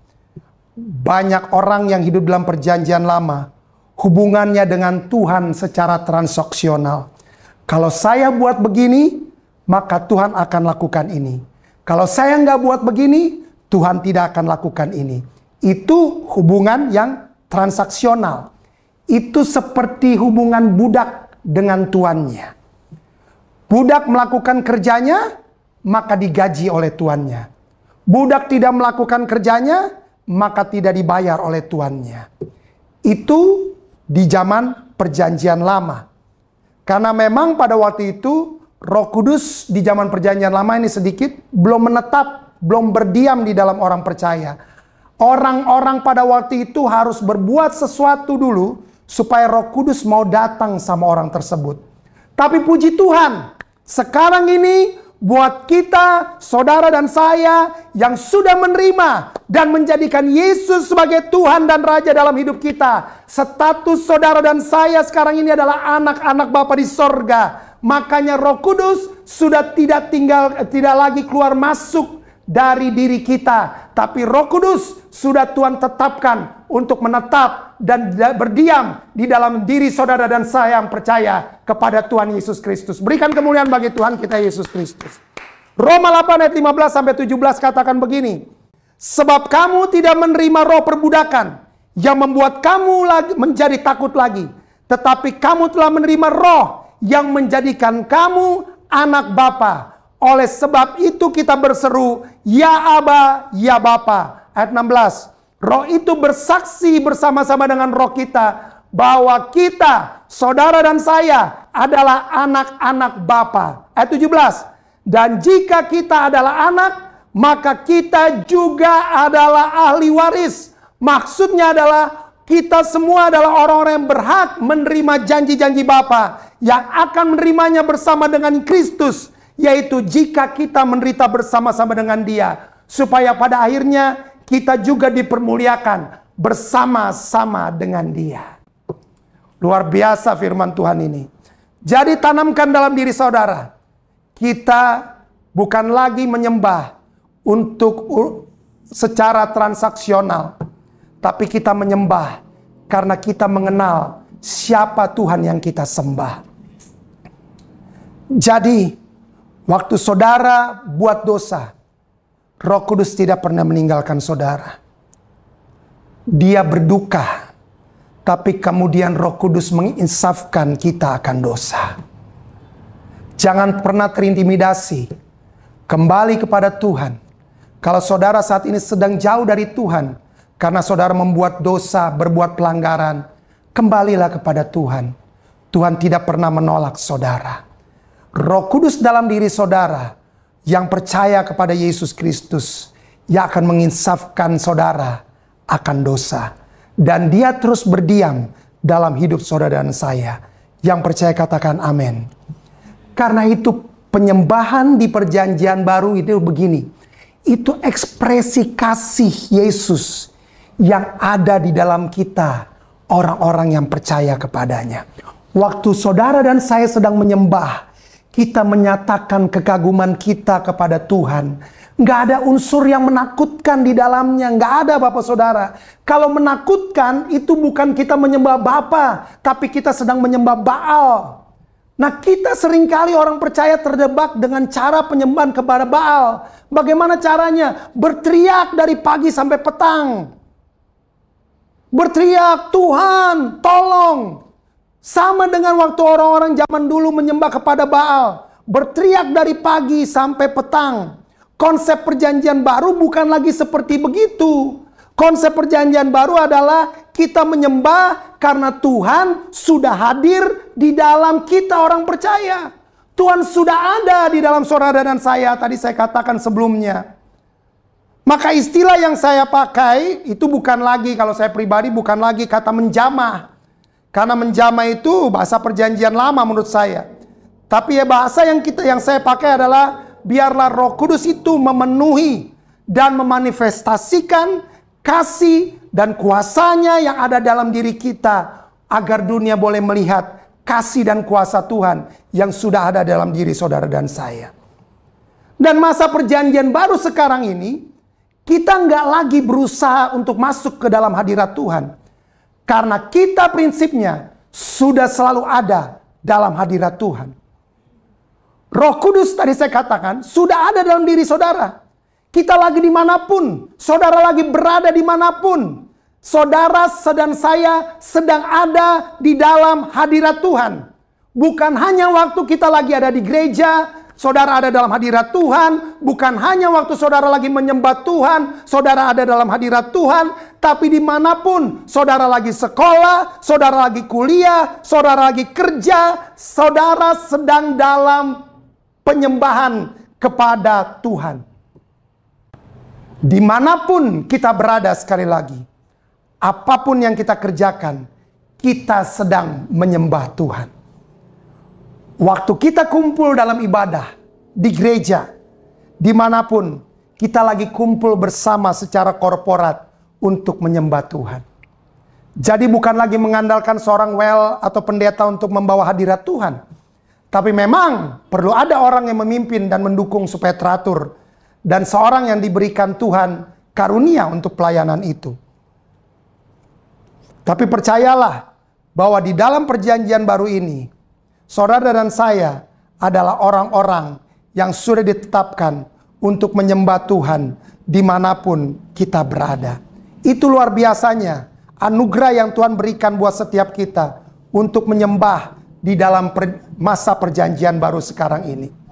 banyak orang yang hidup dalam perjanjian lama, hubungannya dengan Tuhan secara transaksional. Kalau saya buat begini, maka Tuhan akan lakukan ini. Kalau saya nggak buat begini, Tuhan tidak akan lakukan ini. Itu hubungan yang transaksional. Itu seperti hubungan budak dengan tuannya. Budak melakukan kerjanya, maka digaji oleh tuannya. Budak tidak melakukan kerjanya, maka tidak dibayar oleh tuannya. Itu di zaman perjanjian lama. Karena memang pada waktu itu Roh Kudus di zaman perjanjian lama ini sedikit belum menetap, belum berdiam di dalam orang percaya. Orang-orang pada waktu itu harus berbuat sesuatu dulu supaya Roh Kudus mau datang sama orang tersebut. Tapi puji Tuhan, sekarang ini buat kita, saudara dan saya yang sudah menerima dan menjadikan Yesus sebagai Tuhan dan Raja dalam hidup kita, status saudara dan saya sekarang ini adalah anak-anak Bapa di sorga. Makanya Roh Kudus sudah tidak lagi keluar masuk dari diri kita, tapi Roh Kudus sudah Tuhan tetapkan untuk menetap dan berdiam di dalam diri saudara dan saya yang percaya kepada Tuhan Yesus Kristus. Berikan kemuliaan bagi Tuhan kita Yesus Kristus. Roma 8 ayat 15 sampai 17 katakan begini. Sebab kamu tidak menerima roh perbudakan yang membuat kamu menjadi takut lagi, tetapi kamu telah menerima roh yang menjadikan kamu anak Bapa. Oleh sebab itu kita berseru, Ya Aba, Ya Bapa. Ayat 16. Roh itu bersaksi bersama-sama dengan roh kita bahwa kita, saudara dan saya, adalah anak-anak Bapa. Ayat 17. Dan jika kita adalah anak, maka kita juga adalah ahli waris. Maksudnya adalah kita semua adalah orang-orang yang berhak menerima janji-janji Bapa yang akan menerimanya bersama dengan Kristus, yaitu jika kita menderita bersama-sama dengan Dia, supaya pada akhirnya kita juga dipermuliakan bersama-sama dengan Dia. Luar biasa firman Tuhan ini. Jadi tanamkan dalam diri saudara, kita bukan lagi menyembah untuk secara transaksional, tapi kita menyembah karena kita mengenal siapa Tuhan yang kita sembah. Jadi, waktu saudara buat dosa, Roh Kudus tidak pernah meninggalkan saudara. Dia berduka, tapi kemudian Roh Kudus menginsafkan kita akan dosa. Jangan pernah terintimidasi. Kembali kepada Tuhan. Kalau saudara saat ini sedang jauh dari Tuhan, karena saudara membuat dosa, berbuat pelanggaran, kembalilah kepada Tuhan. Tuhan tidak pernah menolak saudara. Roh Kudus dalam diri saudara yang percaya kepada Yesus Kristus, yang akan menginsafkan saudara akan dosa. Dan Dia terus berdiam dalam hidup saudara dan saya. Yang percaya katakan amin. Karena itu penyembahan di perjanjian baru itu begini. Itu ekspresi kasih Yesus yang ada di dalam kita, orang-orang yang percaya kepadanya. Waktu saudara dan saya sedang menyembah, kita menyatakan kekaguman kita kepada Tuhan. Nggak ada unsur yang menakutkan di dalamnya. Nggak ada Bapak Saudara. Kalau menakutkan itu bukan kita menyembah Bapa, tapi kita sedang menyembah Baal. Nah, kita seringkali orang percaya terjebak dengan cara penyembahan kepada Baal. Bagaimana caranya? Berteriak dari pagi sampai petang. Berteriak, Tuhan, tolong. Sama dengan waktu orang-orang zaman dulu menyembah kepada Baal. Berteriak dari pagi sampai petang. Konsep perjanjian baru bukan lagi seperti begitu. Konsep perjanjian baru adalah kita menyembah karena Tuhan sudah hadir di dalam kita orang percaya. Tuhan sudah ada di dalam saudara dan saya, tadi saya katakan sebelumnya. Maka istilah yang saya pakai itu bukan lagi, kalau saya pribadi bukan lagi kata menjamah. Karena menjamah itu bahasa perjanjian lama menurut saya. Tapi ya bahasa yang saya pakai adalah biarlah Roh Kudus itu memenuhi dan memanifestasikan kasih dan kuasanya yang ada dalam diri kita, agar dunia boleh melihat kasih dan kuasa Tuhan yang sudah ada dalam diri saudara dan saya. Dan masa perjanjian baru sekarang ini, kita nggak lagi berusaha untuk masuk ke dalam hadirat Tuhan. Karena kita prinsipnya sudah selalu ada dalam hadirat Tuhan. Roh Kudus tadi saya katakan sudah ada dalam diri saudara. Kita lagi dimanapun, saudara lagi berada dimanapun, saudara dan saya sedang ada di dalam hadirat Tuhan. Bukan hanya waktu kita lagi ada di gereja, saudara ada dalam hadirat Tuhan. Bukan hanya waktu saudara lagi menyembah Tuhan, saudara ada dalam hadirat Tuhan. Tapi dimanapun, saudara lagi sekolah, saudara lagi kuliah, saudara lagi kerja, saudara sedang dalam penyembahan kepada Tuhan. Dimanapun kita berada, sekali lagi, apapun yang kita kerjakan, kita sedang menyembah Tuhan. Waktu kita kumpul dalam ibadah, di gereja, dimanapun, kita lagi kumpul bersama secara korporat untuk menyembah Tuhan. Jadi bukan lagi mengandalkan seorang atau pendeta untuk membawa hadirat Tuhan. Tapi memang perlu ada orang yang memimpin dan mendukung supaya teratur. Dan seorang yang diberikan Tuhan karunia untuk pelayanan itu. Tapi percayalah bahwa di dalam perjanjian baru ini, saudara dan saya adalah orang-orang yang sudah ditetapkan untuk menyembah Tuhan dimanapun kita berada. Itu luar biasanya anugerah yang Tuhan berikan buat setiap kita untuk menyembah di dalam masa perjanjian baru sekarang ini.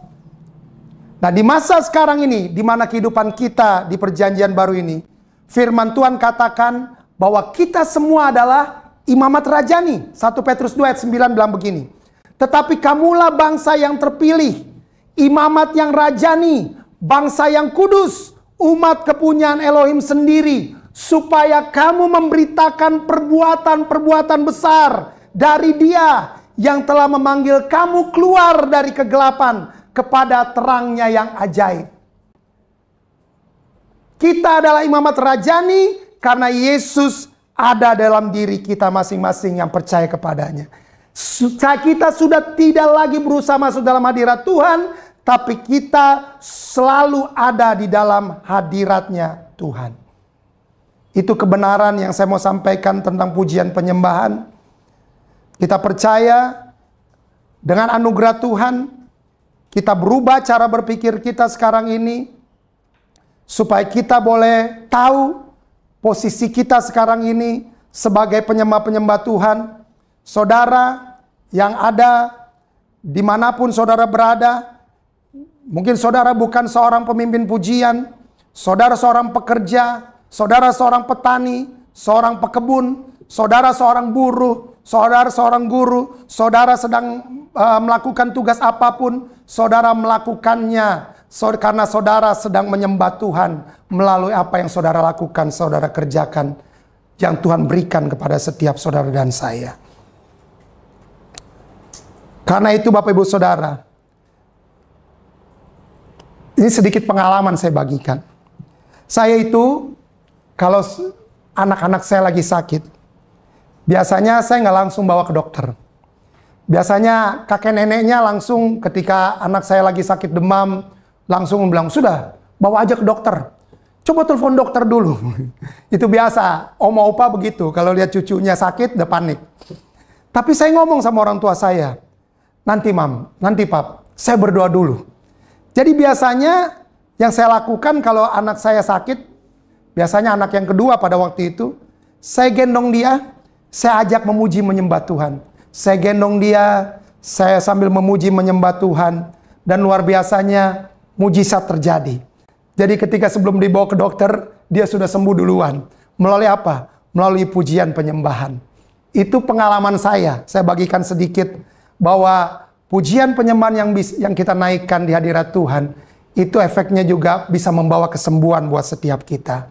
Nah, di masa sekarang ini, di mana kehidupan kita di perjanjian baru ini Firman Tuhan katakan bahwa kita semua adalah imamat rajani. 1 Petrus 2 ayat 9 bilang begini. Tetapi kamulah bangsa yang terpilih, imamat yang rajani, bangsa yang kudus, umat kepunyaan Elohim sendiri, supaya kamu memberitakan perbuatan-perbuatan besar dari Dia yang telah memanggil kamu keluar dari kegelapan kepada terangnya yang ajaib. Kita adalah imamat rajani karena Yesus ada dalam diri kita masing-masing yang percaya kepadanya. Kita sudah tidak lagi berusaha masuk dalam hadirat Tuhan, tapi kita selalu ada di dalam hadiratnya Tuhan. Itu kebenaran yang saya mau sampaikan tentang pujian penyembahan. Kita percaya dengan anugerah Tuhan, kita berubah cara berpikir kita sekarang ini, supaya kita boleh tahu posisi kita sekarang ini sebagai penyembah-penyembah Tuhan. Saudara yang ada dimanapun saudara berada, mungkin saudara bukan seorang pemimpin pujian, saudara seorang pekerja, saudara seorang petani, seorang pekebun, saudara seorang buruh, saudara seorang guru, saudara sedang melakukan tugas apapun, saudara melakukannya karena saudara sedang menyembah Tuhan melalui apa yang saudara lakukan, saudara kerjakan, yang Tuhan berikan kepada setiap saudara dan saya. Karena itu Bapak Ibu Saudara, ini sedikit pengalaman saya bagikan. Saya itu kalau anak-anak saya lagi sakit, biasanya saya nggak langsung bawa ke dokter. Biasanya kakek neneknya langsung ketika anak saya lagi sakit demam, langsung bilang, sudah bawa aja ke dokter. Coba telepon dokter dulu. Itu biasa, oma opa begitu. Kalau lihat cucunya sakit, udah panik. Tapi saya ngomong sama orang tua saya, nanti mam, nanti pap, saya berdoa dulu. Jadi biasanya yang saya lakukan kalau anak saya sakit, biasanya anak yang kedua pada waktu itu, saya gendong dia, saya ajak memuji menyembah Tuhan. Saya gendong dia, saya sambil memuji menyembah Tuhan. Dan luar biasanya, mujizat terjadi. Jadi ketika sebelum dibawa ke dokter, dia sudah sembuh duluan. Melalui apa? Melalui pujian penyembahan. Itu pengalaman saya bagikan sedikit bahwa pujian penyembahan yang kita naikkan di hadirat Tuhan, itu efeknya juga bisa membawa kesembuhan buat setiap kita.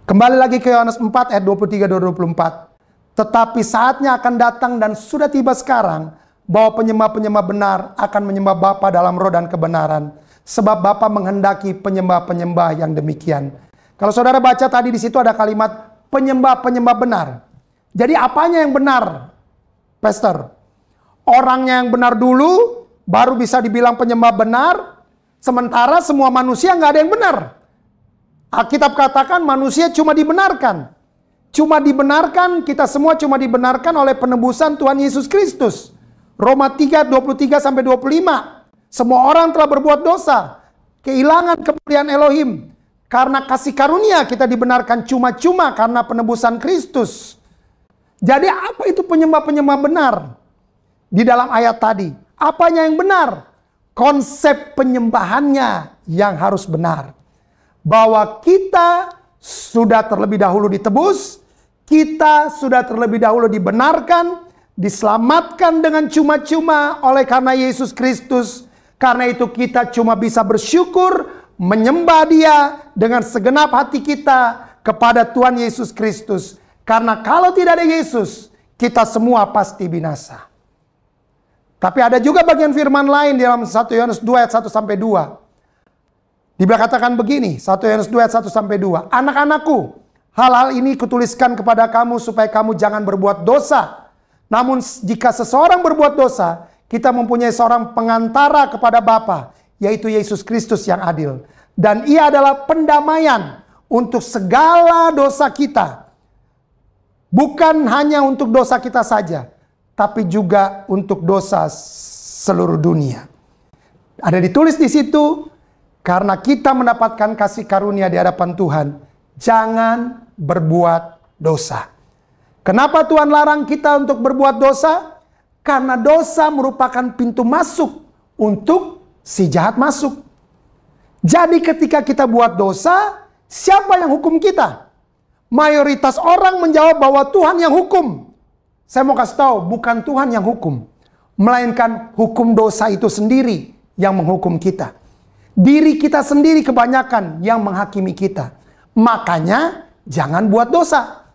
Kembali lagi ke Yohanes 4 ayat 23-24. Tetapi saatnya akan datang dan sudah tiba sekarang, bahwa penyembah-penyembah benar akan menyembah Bapa dalam roh dan kebenaran. Sebab Bapa menghendaki penyembah-penyembah yang demikian. Kalau saudara baca tadi di situ ada kalimat penyembah-penyembah benar. Jadi apanya yang benar, Pastor? Orangnya yang benar dulu, baru bisa dibilang penyembah benar. Sementara semua manusia nggak ada yang benar. Alkitab katakan manusia cuma dibenarkan. Cuma dibenarkan, kita semua cuma dibenarkan oleh penebusan Tuhan Yesus Kristus. Roma 3, 23-25. Semua orang telah berbuat dosa, kehilangan kemuliaan Elohim. Karena kasih karunia kita dibenarkan cuma-cuma karena penebusan Kristus. Jadi apa itu penyembah-penyembah benar? Di dalam ayat tadi, apanya yang benar? Konsep penyembahannya yang harus benar. Bahwa kita sudah terlebih dahulu ditebus, kita sudah terlebih dahulu dibenarkan, diselamatkan dengan cuma-cuma oleh karena Yesus Kristus. Karena itu kita cuma bisa bersyukur, menyembah Dia dengan segenap hati kita kepada Tuhan Yesus Kristus. Karena kalau tidak ada Yesus, kita semua pasti binasa. Tapi ada juga bagian firman lain di dalam 1 Yohanes 2 ayat 1-2. Dikatakan begini, 1 Yohanes 2 ayat 1-2. Anak-anakku, hal-hal ini kutuliskan kepada kamu supaya kamu jangan berbuat dosa. Namun jika seseorang berbuat dosa, kita mempunyai seorang pengantara kepada Bapa, yaitu Yesus Kristus yang adil. Dan Ia adalah pendamaian untuk segala dosa kita. Bukan hanya untuk dosa kita saja, tapi juga untuk dosa seluruh dunia. Ada ditulis di situ, karena kita mendapatkan kasih karunia di hadapan Tuhan, jangan berbuat dosa. Kenapa Tuhan larang kita untuk berbuat dosa? Karena dosa merupakan pintu masuk untuk si jahat masuk. Jadi ketika kita buat dosa, Siapa yang hukum kita? Mayoritas orang menjawab bahwa Tuhan yang hukum. Saya mau kasih tahu, bukan Tuhan yang hukum, melainkan hukum dosa itu sendiri yang menghukum kita. Diri kita sendiri kebanyakan yang menghakimi kita. Makanya jangan buat dosa.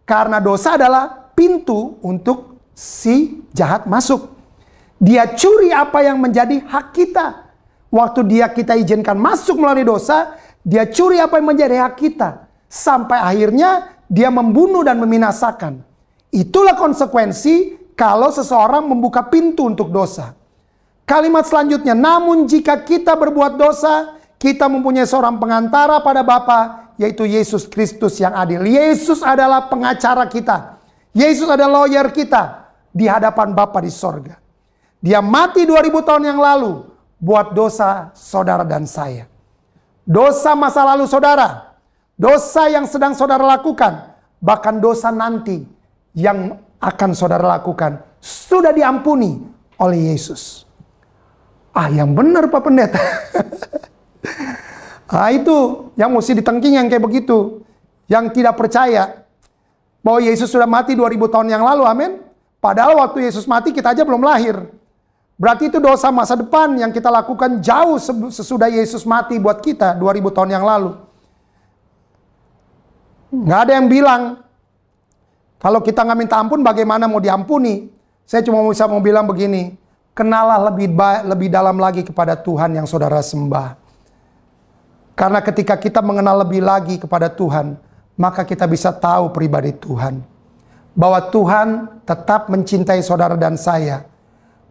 Karena dosa adalah pintu untuk si jahat masuk. Dia curi apa yang menjadi hak kita. Waktu kita izinkan masuk melalui dosa, dia curi apa yang menjadi hak kita. Sampai akhirnya dia membunuh dan membinasakan. Itulah konsekuensi kalau seseorang membuka pintu untuk dosa. Kalimat selanjutnya, namun jika kita berbuat dosa, kita mempunyai seorang pengantara pada Bapa, yaitu Yesus Kristus yang adil. Yesus adalah pengacara kita. Yesus adalah lawyer kita di hadapan Bapa di sorga. Dia mati 2000 tahun yang lalu buat dosa saudara dan saya. Dosa masa lalu saudara, dosa yang sedang saudara lakukan, bahkan dosa nanti yang akan saudara lakukan, sudah diampuni oleh Yesus. Yang benar Pak Pendeta. Itu yang mesti ditengking yang kayak begitu. Yang tidak percaya bahwa Yesus sudah mati 2000 tahun yang lalu, amin. Padahal waktu Yesus mati kita aja belum lahir. Berarti itu dosa masa depan yang kita lakukan jauh sesudah Yesus mati buat kita 2000 tahun yang lalu. Nggak ada yang bilang, kalau kita nggak minta ampun bagaimana mau diampuni. Saya cuma bisa mau bilang begini, kenalah lebih dalam lagi kepada Tuhan yang saudara sembah. Karena ketika kita mengenal lebih lagi kepada Tuhan, maka kita bisa tahu pribadi Tuhan. Bahwa Tuhan tetap mencintai saudara dan saya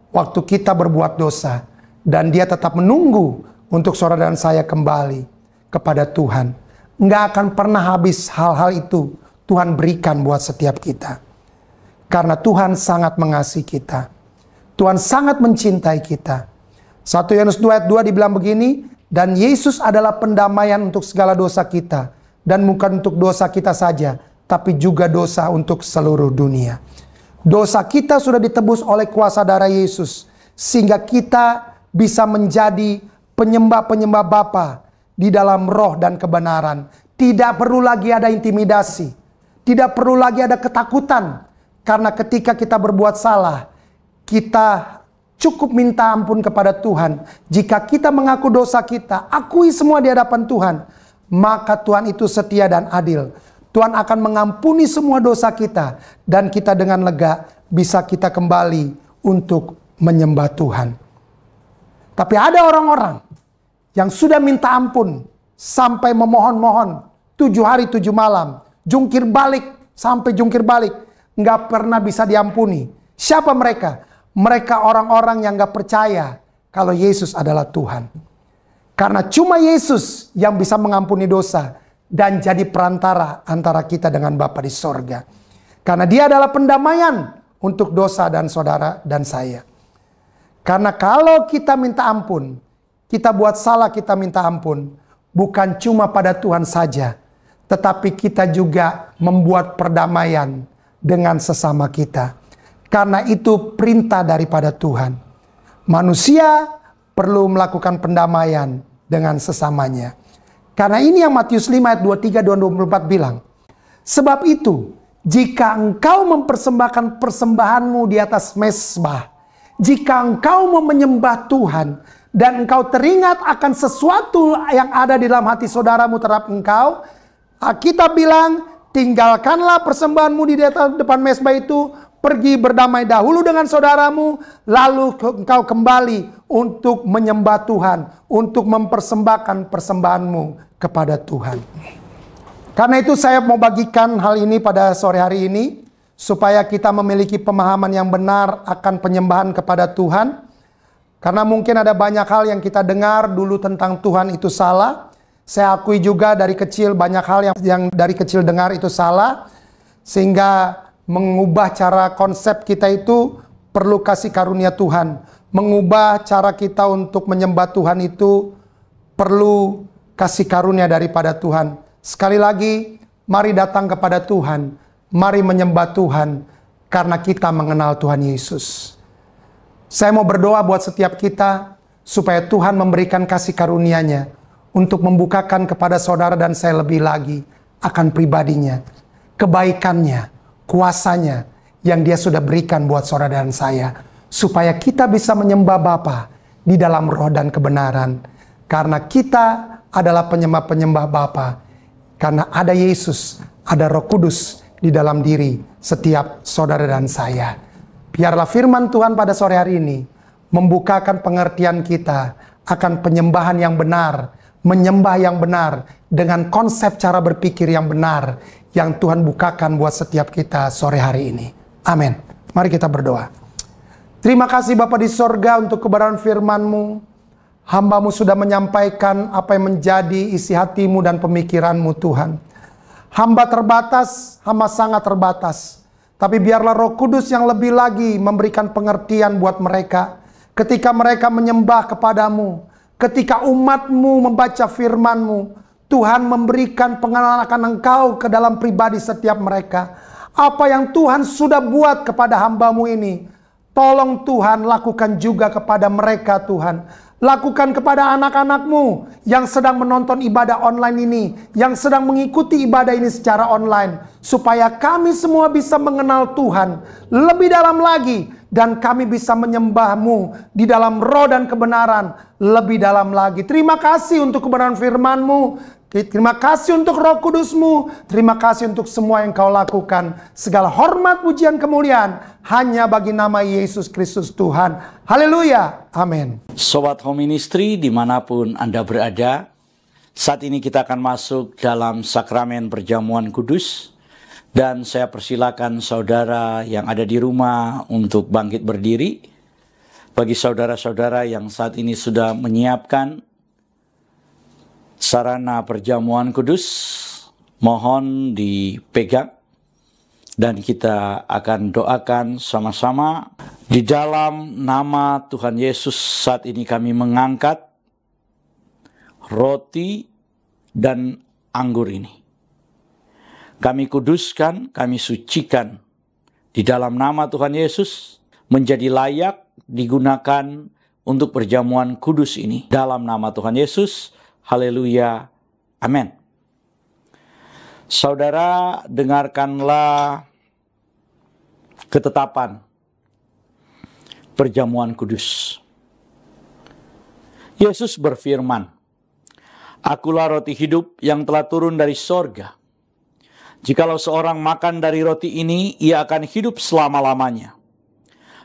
waktu kita berbuat dosa. Dan dia tetap menunggu untuk saudara dan saya kembali kepada Tuhan. Nggak akan pernah habis hal-hal itu Tuhan berikan buat setiap kita. Karena Tuhan sangat mengasihi kita. Tuhan sangat mencintai kita. 1 Yohanes 2 ayat 2 dibilang begini, dan Yesus adalah pendamaian untuk segala dosa kita. Dan bukan untuk dosa kita saja, tapi juga dosa untuk seluruh dunia. Dosa kita sudah ditebus oleh kuasa darah Yesus. Sehingga kita bisa menjadi penyembah-penyembah Bapa di dalam roh dan kebenaran. Tidak perlu lagi ada intimidasi. Tidak perlu lagi ada ketakutan. Karena ketika kita berbuat salah, kita cukup minta ampun kepada Tuhan. Jika kita mengaku dosa kita, akui semua di hadapan Tuhan, maka Tuhan itu setia dan adil. Tuhan akan mengampuni semua dosa kita. Dan kita dengan lega bisa kita kembali untuk menyembah Tuhan. Tapi ada orang-orang yang sudah minta ampun sampai memohon-mohon 7 hari 7 malam. Jungkir balik sampai jungkir balik. Nggak pernah bisa diampuni. Siapa mereka? Mereka orang-orang yang gak percaya kalau Yesus adalah Tuhan. Karena cuma Yesus yang bisa mengampuni dosa dan jadi perantara antara kita dengan Bapa di sorga. Karena dia adalah pendamaian untuk dosa dan saudara dan saya. Karena kalau kita minta ampun, kita buat salah kita minta ampun, bukan cuma pada Tuhan saja, tetapi kita juga membuat perdamaian dengan sesama kita. Karena itu perintah daripada Tuhan. Manusia perlu melakukan pendamaian dengan sesamanya. Karena ini yang Matius 5 ayat 23 dan 24 bilang. Sebab itu, jika engkau mempersembahkan persembahanmu di atas mezbah, jika engkau mau menyembah Tuhan, dan engkau teringat akan sesuatu yang ada di dalam hati saudaramu terhadap engkau, kita bilang, tinggalkanlah persembahanmu di depan mezbah itu, pergi berdamai dahulu dengan saudaramu, lalu engkau kembali untuk menyembah Tuhan, untuk mempersembahkan persembahanmu kepada Tuhan. Karena itu saya mau bagikan hal ini pada sore hari ini, supaya kita memiliki pemahaman yang benar akan penyembahan kepada Tuhan. Karena mungkin ada banyak hal yang kita dengar dulu tentang Tuhan itu salah. Saya akui juga dari kecil banyak hal yang dari kecil dengar itu salah. Sehingga mengubah cara konsep kita itu perlu kasih karunia Tuhan. Mengubah cara kita untuk menyembah Tuhan itu perlu kasih karunia daripada Tuhan. Sekali lagi, mari datang kepada Tuhan. Mari menyembah Tuhan karena kita mengenal Tuhan Yesus. Saya mau berdoa buat setiap kita supaya Tuhan memberikan kasih karunia-Nya untuk membukakan kepada saudara dan saya lebih lagi akan pribadinya, kebaikannya, kuasanya yang dia sudah berikan buat saudara dan saya, supaya kita bisa menyembah Bapa di dalam roh dan kebenaran. Karena kita adalah penyembah-penyembah Bapa, karena ada Yesus, ada Roh Kudus di dalam diri setiap saudara dan saya. Biarlah firman Tuhan pada sore hari ini membukakan pengertian kita akan penyembahan yang benar, menyembah yang benar, dengan konsep cara berpikir yang benar, yang Tuhan bukakan buat setiap kita sore hari ini. Amin. Mari kita berdoa. Terima kasih Bapa di sorga untuk kebenaran firman-Mu. Hamba-Mu sudah menyampaikan apa yang menjadi isi hati-Mu dan pemikiran-Mu Tuhan. Hamba terbatas, hamba sangat terbatas. Tapi biarlah Roh Kudus yang lebih lagi memberikan pengertian buat mereka. Ketika mereka menyembah kepadamu, ketika umat-Mu membaca firman-Mu, Tuhan memberikan pengenalan akan Engkau ke dalam pribadi setiap mereka. Apa yang Tuhan sudah buat kepada hamba-Mu ini, tolong Tuhan lakukan juga kepada mereka Tuhan. Lakukan kepada anak-anak-Mu yang sedang menonton ibadah online ini, yang sedang mengikuti ibadah ini secara online. Supaya kami semua bisa mengenal Tuhan lebih dalam lagi. Dan kami bisa menyembah-Mu di dalam roh dan kebenaran lebih dalam lagi. Terima kasih untuk kebenaran firman-Mu. Terima kasih untuk Roh Kudus-Mu. Terima kasih untuk semua yang Kau lakukan. Segala hormat, pujian, kemuliaan hanya bagi nama Yesus Kristus Tuhan. Haleluya. Amin. Sobat Home Ministry dimanapun Anda berada, saat ini kita akan masuk dalam sakramen perjamuan kudus. Dan saya persilakan saudara yang ada di rumah untuk bangkit berdiri. Bagi saudara-saudara yang saat ini sudah menyiapkan sarana perjamuan kudus, mohon dipegang. Dan kita akan doakan sama-sama. Di dalam nama Tuhan Yesus saat ini kami mengangkat roti dan anggur ini. Kami kuduskan, kami sucikan di dalam nama Tuhan Yesus, menjadi layak digunakan untuk perjamuan kudus ini. Dalam nama Tuhan Yesus, haleluya, amin. Saudara, dengarkanlah ketetapan perjamuan kudus. Yesus berfirman, "Akulah roti hidup yang telah turun dari sorga. Jikalau seorang makan dari roti ini, ia akan hidup selama-lamanya.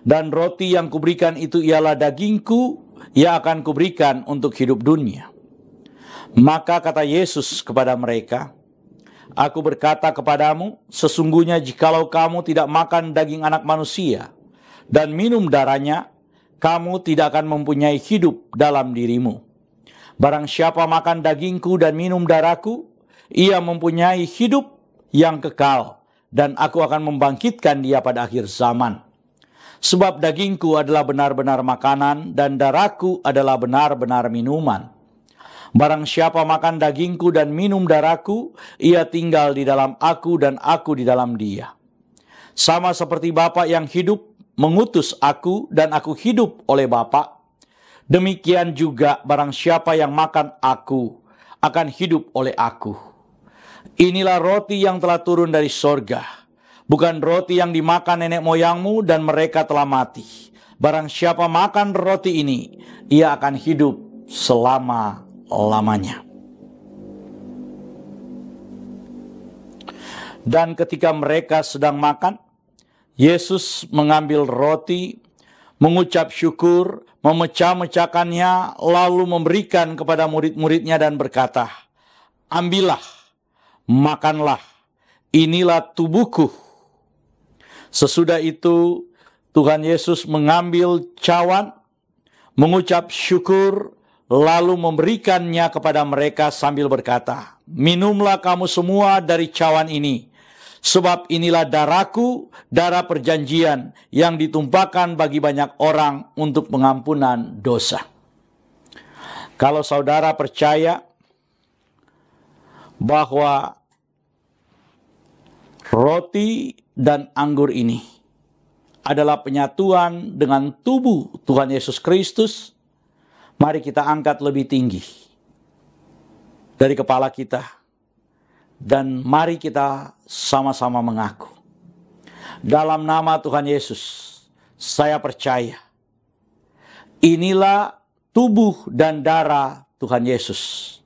Dan roti yang kuberikan itu ialah dagingku, ia akan kuberikan untuk hidup dunia." Maka kata Yesus kepada mereka, "Aku berkata kepadamu, sesungguhnya jikalau kamu tidak makan daging anak manusia dan minum darahnya, kamu tidak akan mempunyai hidup dalam dirimu. Barang siapa makan dagingku dan minum darahku, ia mempunyai hidup yang kekal, dan aku akan membangkitkan dia pada akhir zaman. Sebab dagingku adalah benar-benar makanan, dan darahku adalah benar-benar minuman. Barang siapa makan dagingku dan minum darahku, ia tinggal di dalam aku dan aku di dalam dia. Sama seperti Bapa yang hidup mengutus aku dan aku hidup oleh Bapa, demikian juga barang siapa yang makan aku akan hidup oleh aku. Inilah roti yang telah turun dari sorga, bukan roti yang dimakan nenek moyangmu dan mereka telah mati. Barang siapa makan roti ini, ia akan hidup selama-lamanya." Dan ketika mereka sedang makan, Yesus mengambil roti, mengucap syukur, memecah-mecahkannya, lalu memberikan kepada murid-muridnya dan berkata, "Ambillah, makanlah, inilah tubuhku." Sesudah itu Tuhan Yesus mengambil cawan, mengucap syukur, lalu memberikannya kepada mereka sambil berkata, "Minumlah kamu semua dari cawan ini, sebab inilah darahku, darah perjanjian yang ditumpahkan bagi banyak orang untuk pengampunan dosa." Kalau saudara percaya bahwa roti dan anggur ini adalah penyatuan dengan tubuh Tuhan Yesus Kristus, mari kita angkat lebih tinggi. dari kepala kita. Dan mari kita sama-sama mengaku. Dalam nama Tuhan Yesus, saya percaya. Inilah tubuh dan darah Tuhan Yesus.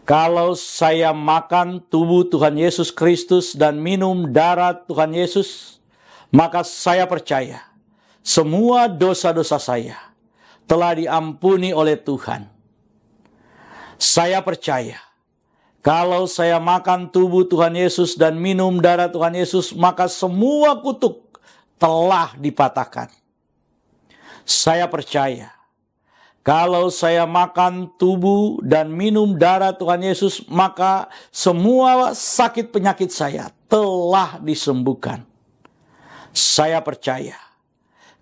Kalau saya makan tubuh Tuhan Yesus Kristus dan minum darah Tuhan Yesus, maka saya percaya semua dosa-dosa saya telah diampuni oleh Tuhan. Saya percaya kalau saya makan tubuh Tuhan Yesus dan minum darah Tuhan Yesus, maka semua kutuk telah dipatahkan. Saya percaya kalau saya makan tubuh dan minum darah Tuhan Yesus, maka semua sakit penyakit saya telah disembuhkan. Saya percaya,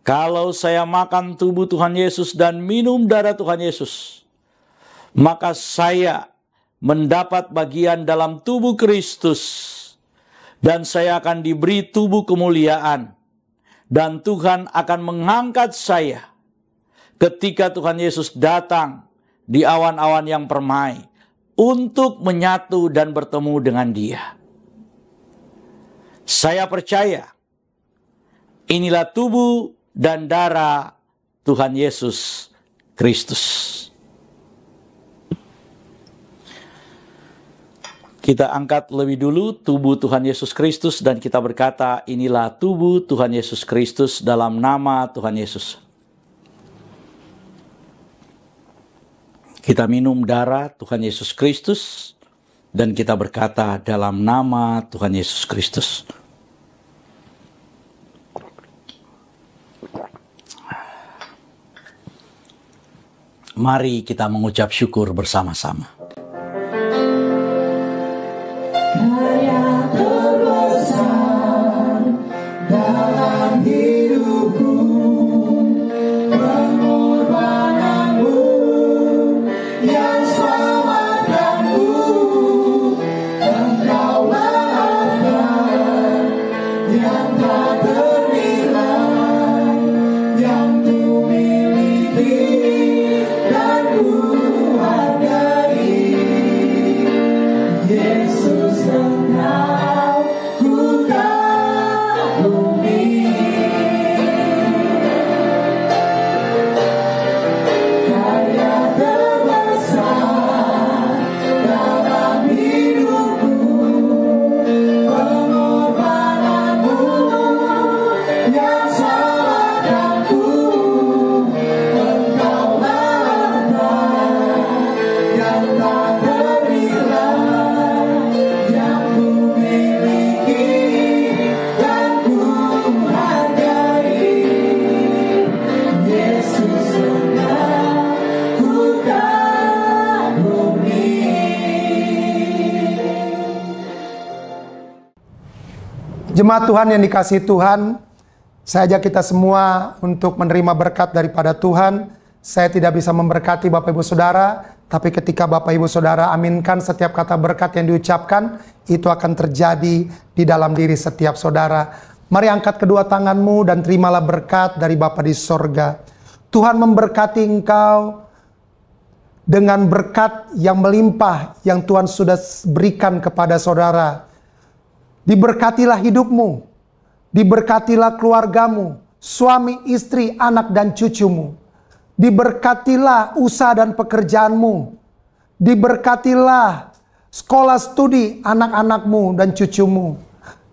kalau saya makan tubuh Tuhan Yesus dan minum darah Tuhan Yesus, maka saya mendapat bagian dalam tubuh Kristus. Dan saya akan diberi tubuh kemuliaan. Dan Tuhan akan mengangkat saya ketika Tuhan Yesus datang di awan-awan yang permai untuk menyatu dan bertemu dengan Dia. Saya percaya inilah tubuh dan darah Tuhan Yesus Kristus. Kita angkat lebih dulu tubuh Tuhan Yesus Kristus dan kita berkata, inilah tubuh Tuhan Yesus Kristus dalam nama Tuhan Yesus. Kita minum darah Tuhan Yesus Kristus dan kita berkata dalam nama Tuhan Yesus Kristus. Mari kita mengucap syukur bersama-sama. Karya terbesar dalam hidupku, pengorbananmu yang selamatkanku, Engkaulah harta yang tak ternilai, yang ku miliki dan ku hargai. Yesus, Engkau ku kagumi. Karya terbesar dalam hidupku, pengorbananmu yang selamatkanku, Engkaulah harta yang tak ternilai, yang ku miliki dan ku hargai. Yesus, Engkau ku kagumi. Jemaat Tuhan yang dikasihi Tuhan, saya ajak kita semua untuk menerima berkat daripada Tuhan. Saya tidak bisa memberkati Bapak Ibu Saudara, tapi ketika Bapak Ibu Saudara aminkan setiap kata berkat yang diucapkan, itu akan terjadi di dalam diri setiap saudara. Mari angkat kedua tanganmu dan terimalah berkat dari Bapa di sorga. Tuhan memberkati engkau dengan berkat yang melimpah yang Tuhan sudah berikan kepada saudara. Diberkatilah hidupmu, diberkatilah keluargamu, suami, istri, anak, dan cucumu. Diberkatilah usaha dan pekerjaanmu. Diberkatilah sekolah studi anak-anakmu dan cucumu.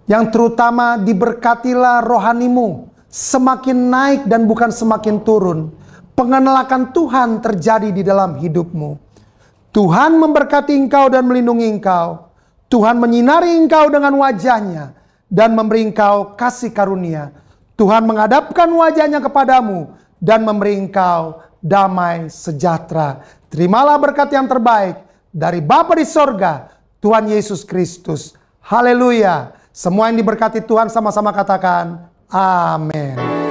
Yang terutama diberkatilah rohanimu, semakin naik dan bukan semakin turun. Pengenalan Tuhan terjadi di dalam hidupmu. Tuhan memberkati engkau dan melindungi engkau. Tuhan menyinari engkau dengan wajahnya dan memberi engkau kasih karunia. Tuhan menghadapkan wajahnya kepadamu dan memberi engkau damai sejahtera. Terimalah berkat yang terbaik dari Bapa di sorga, Tuhan Yesus Kristus. Haleluya. Semua yang diberkati Tuhan sama-sama katakan amin.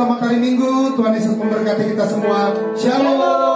selamat hari Minggu. Tuhan Yesus memberkati kita semua. Shalom.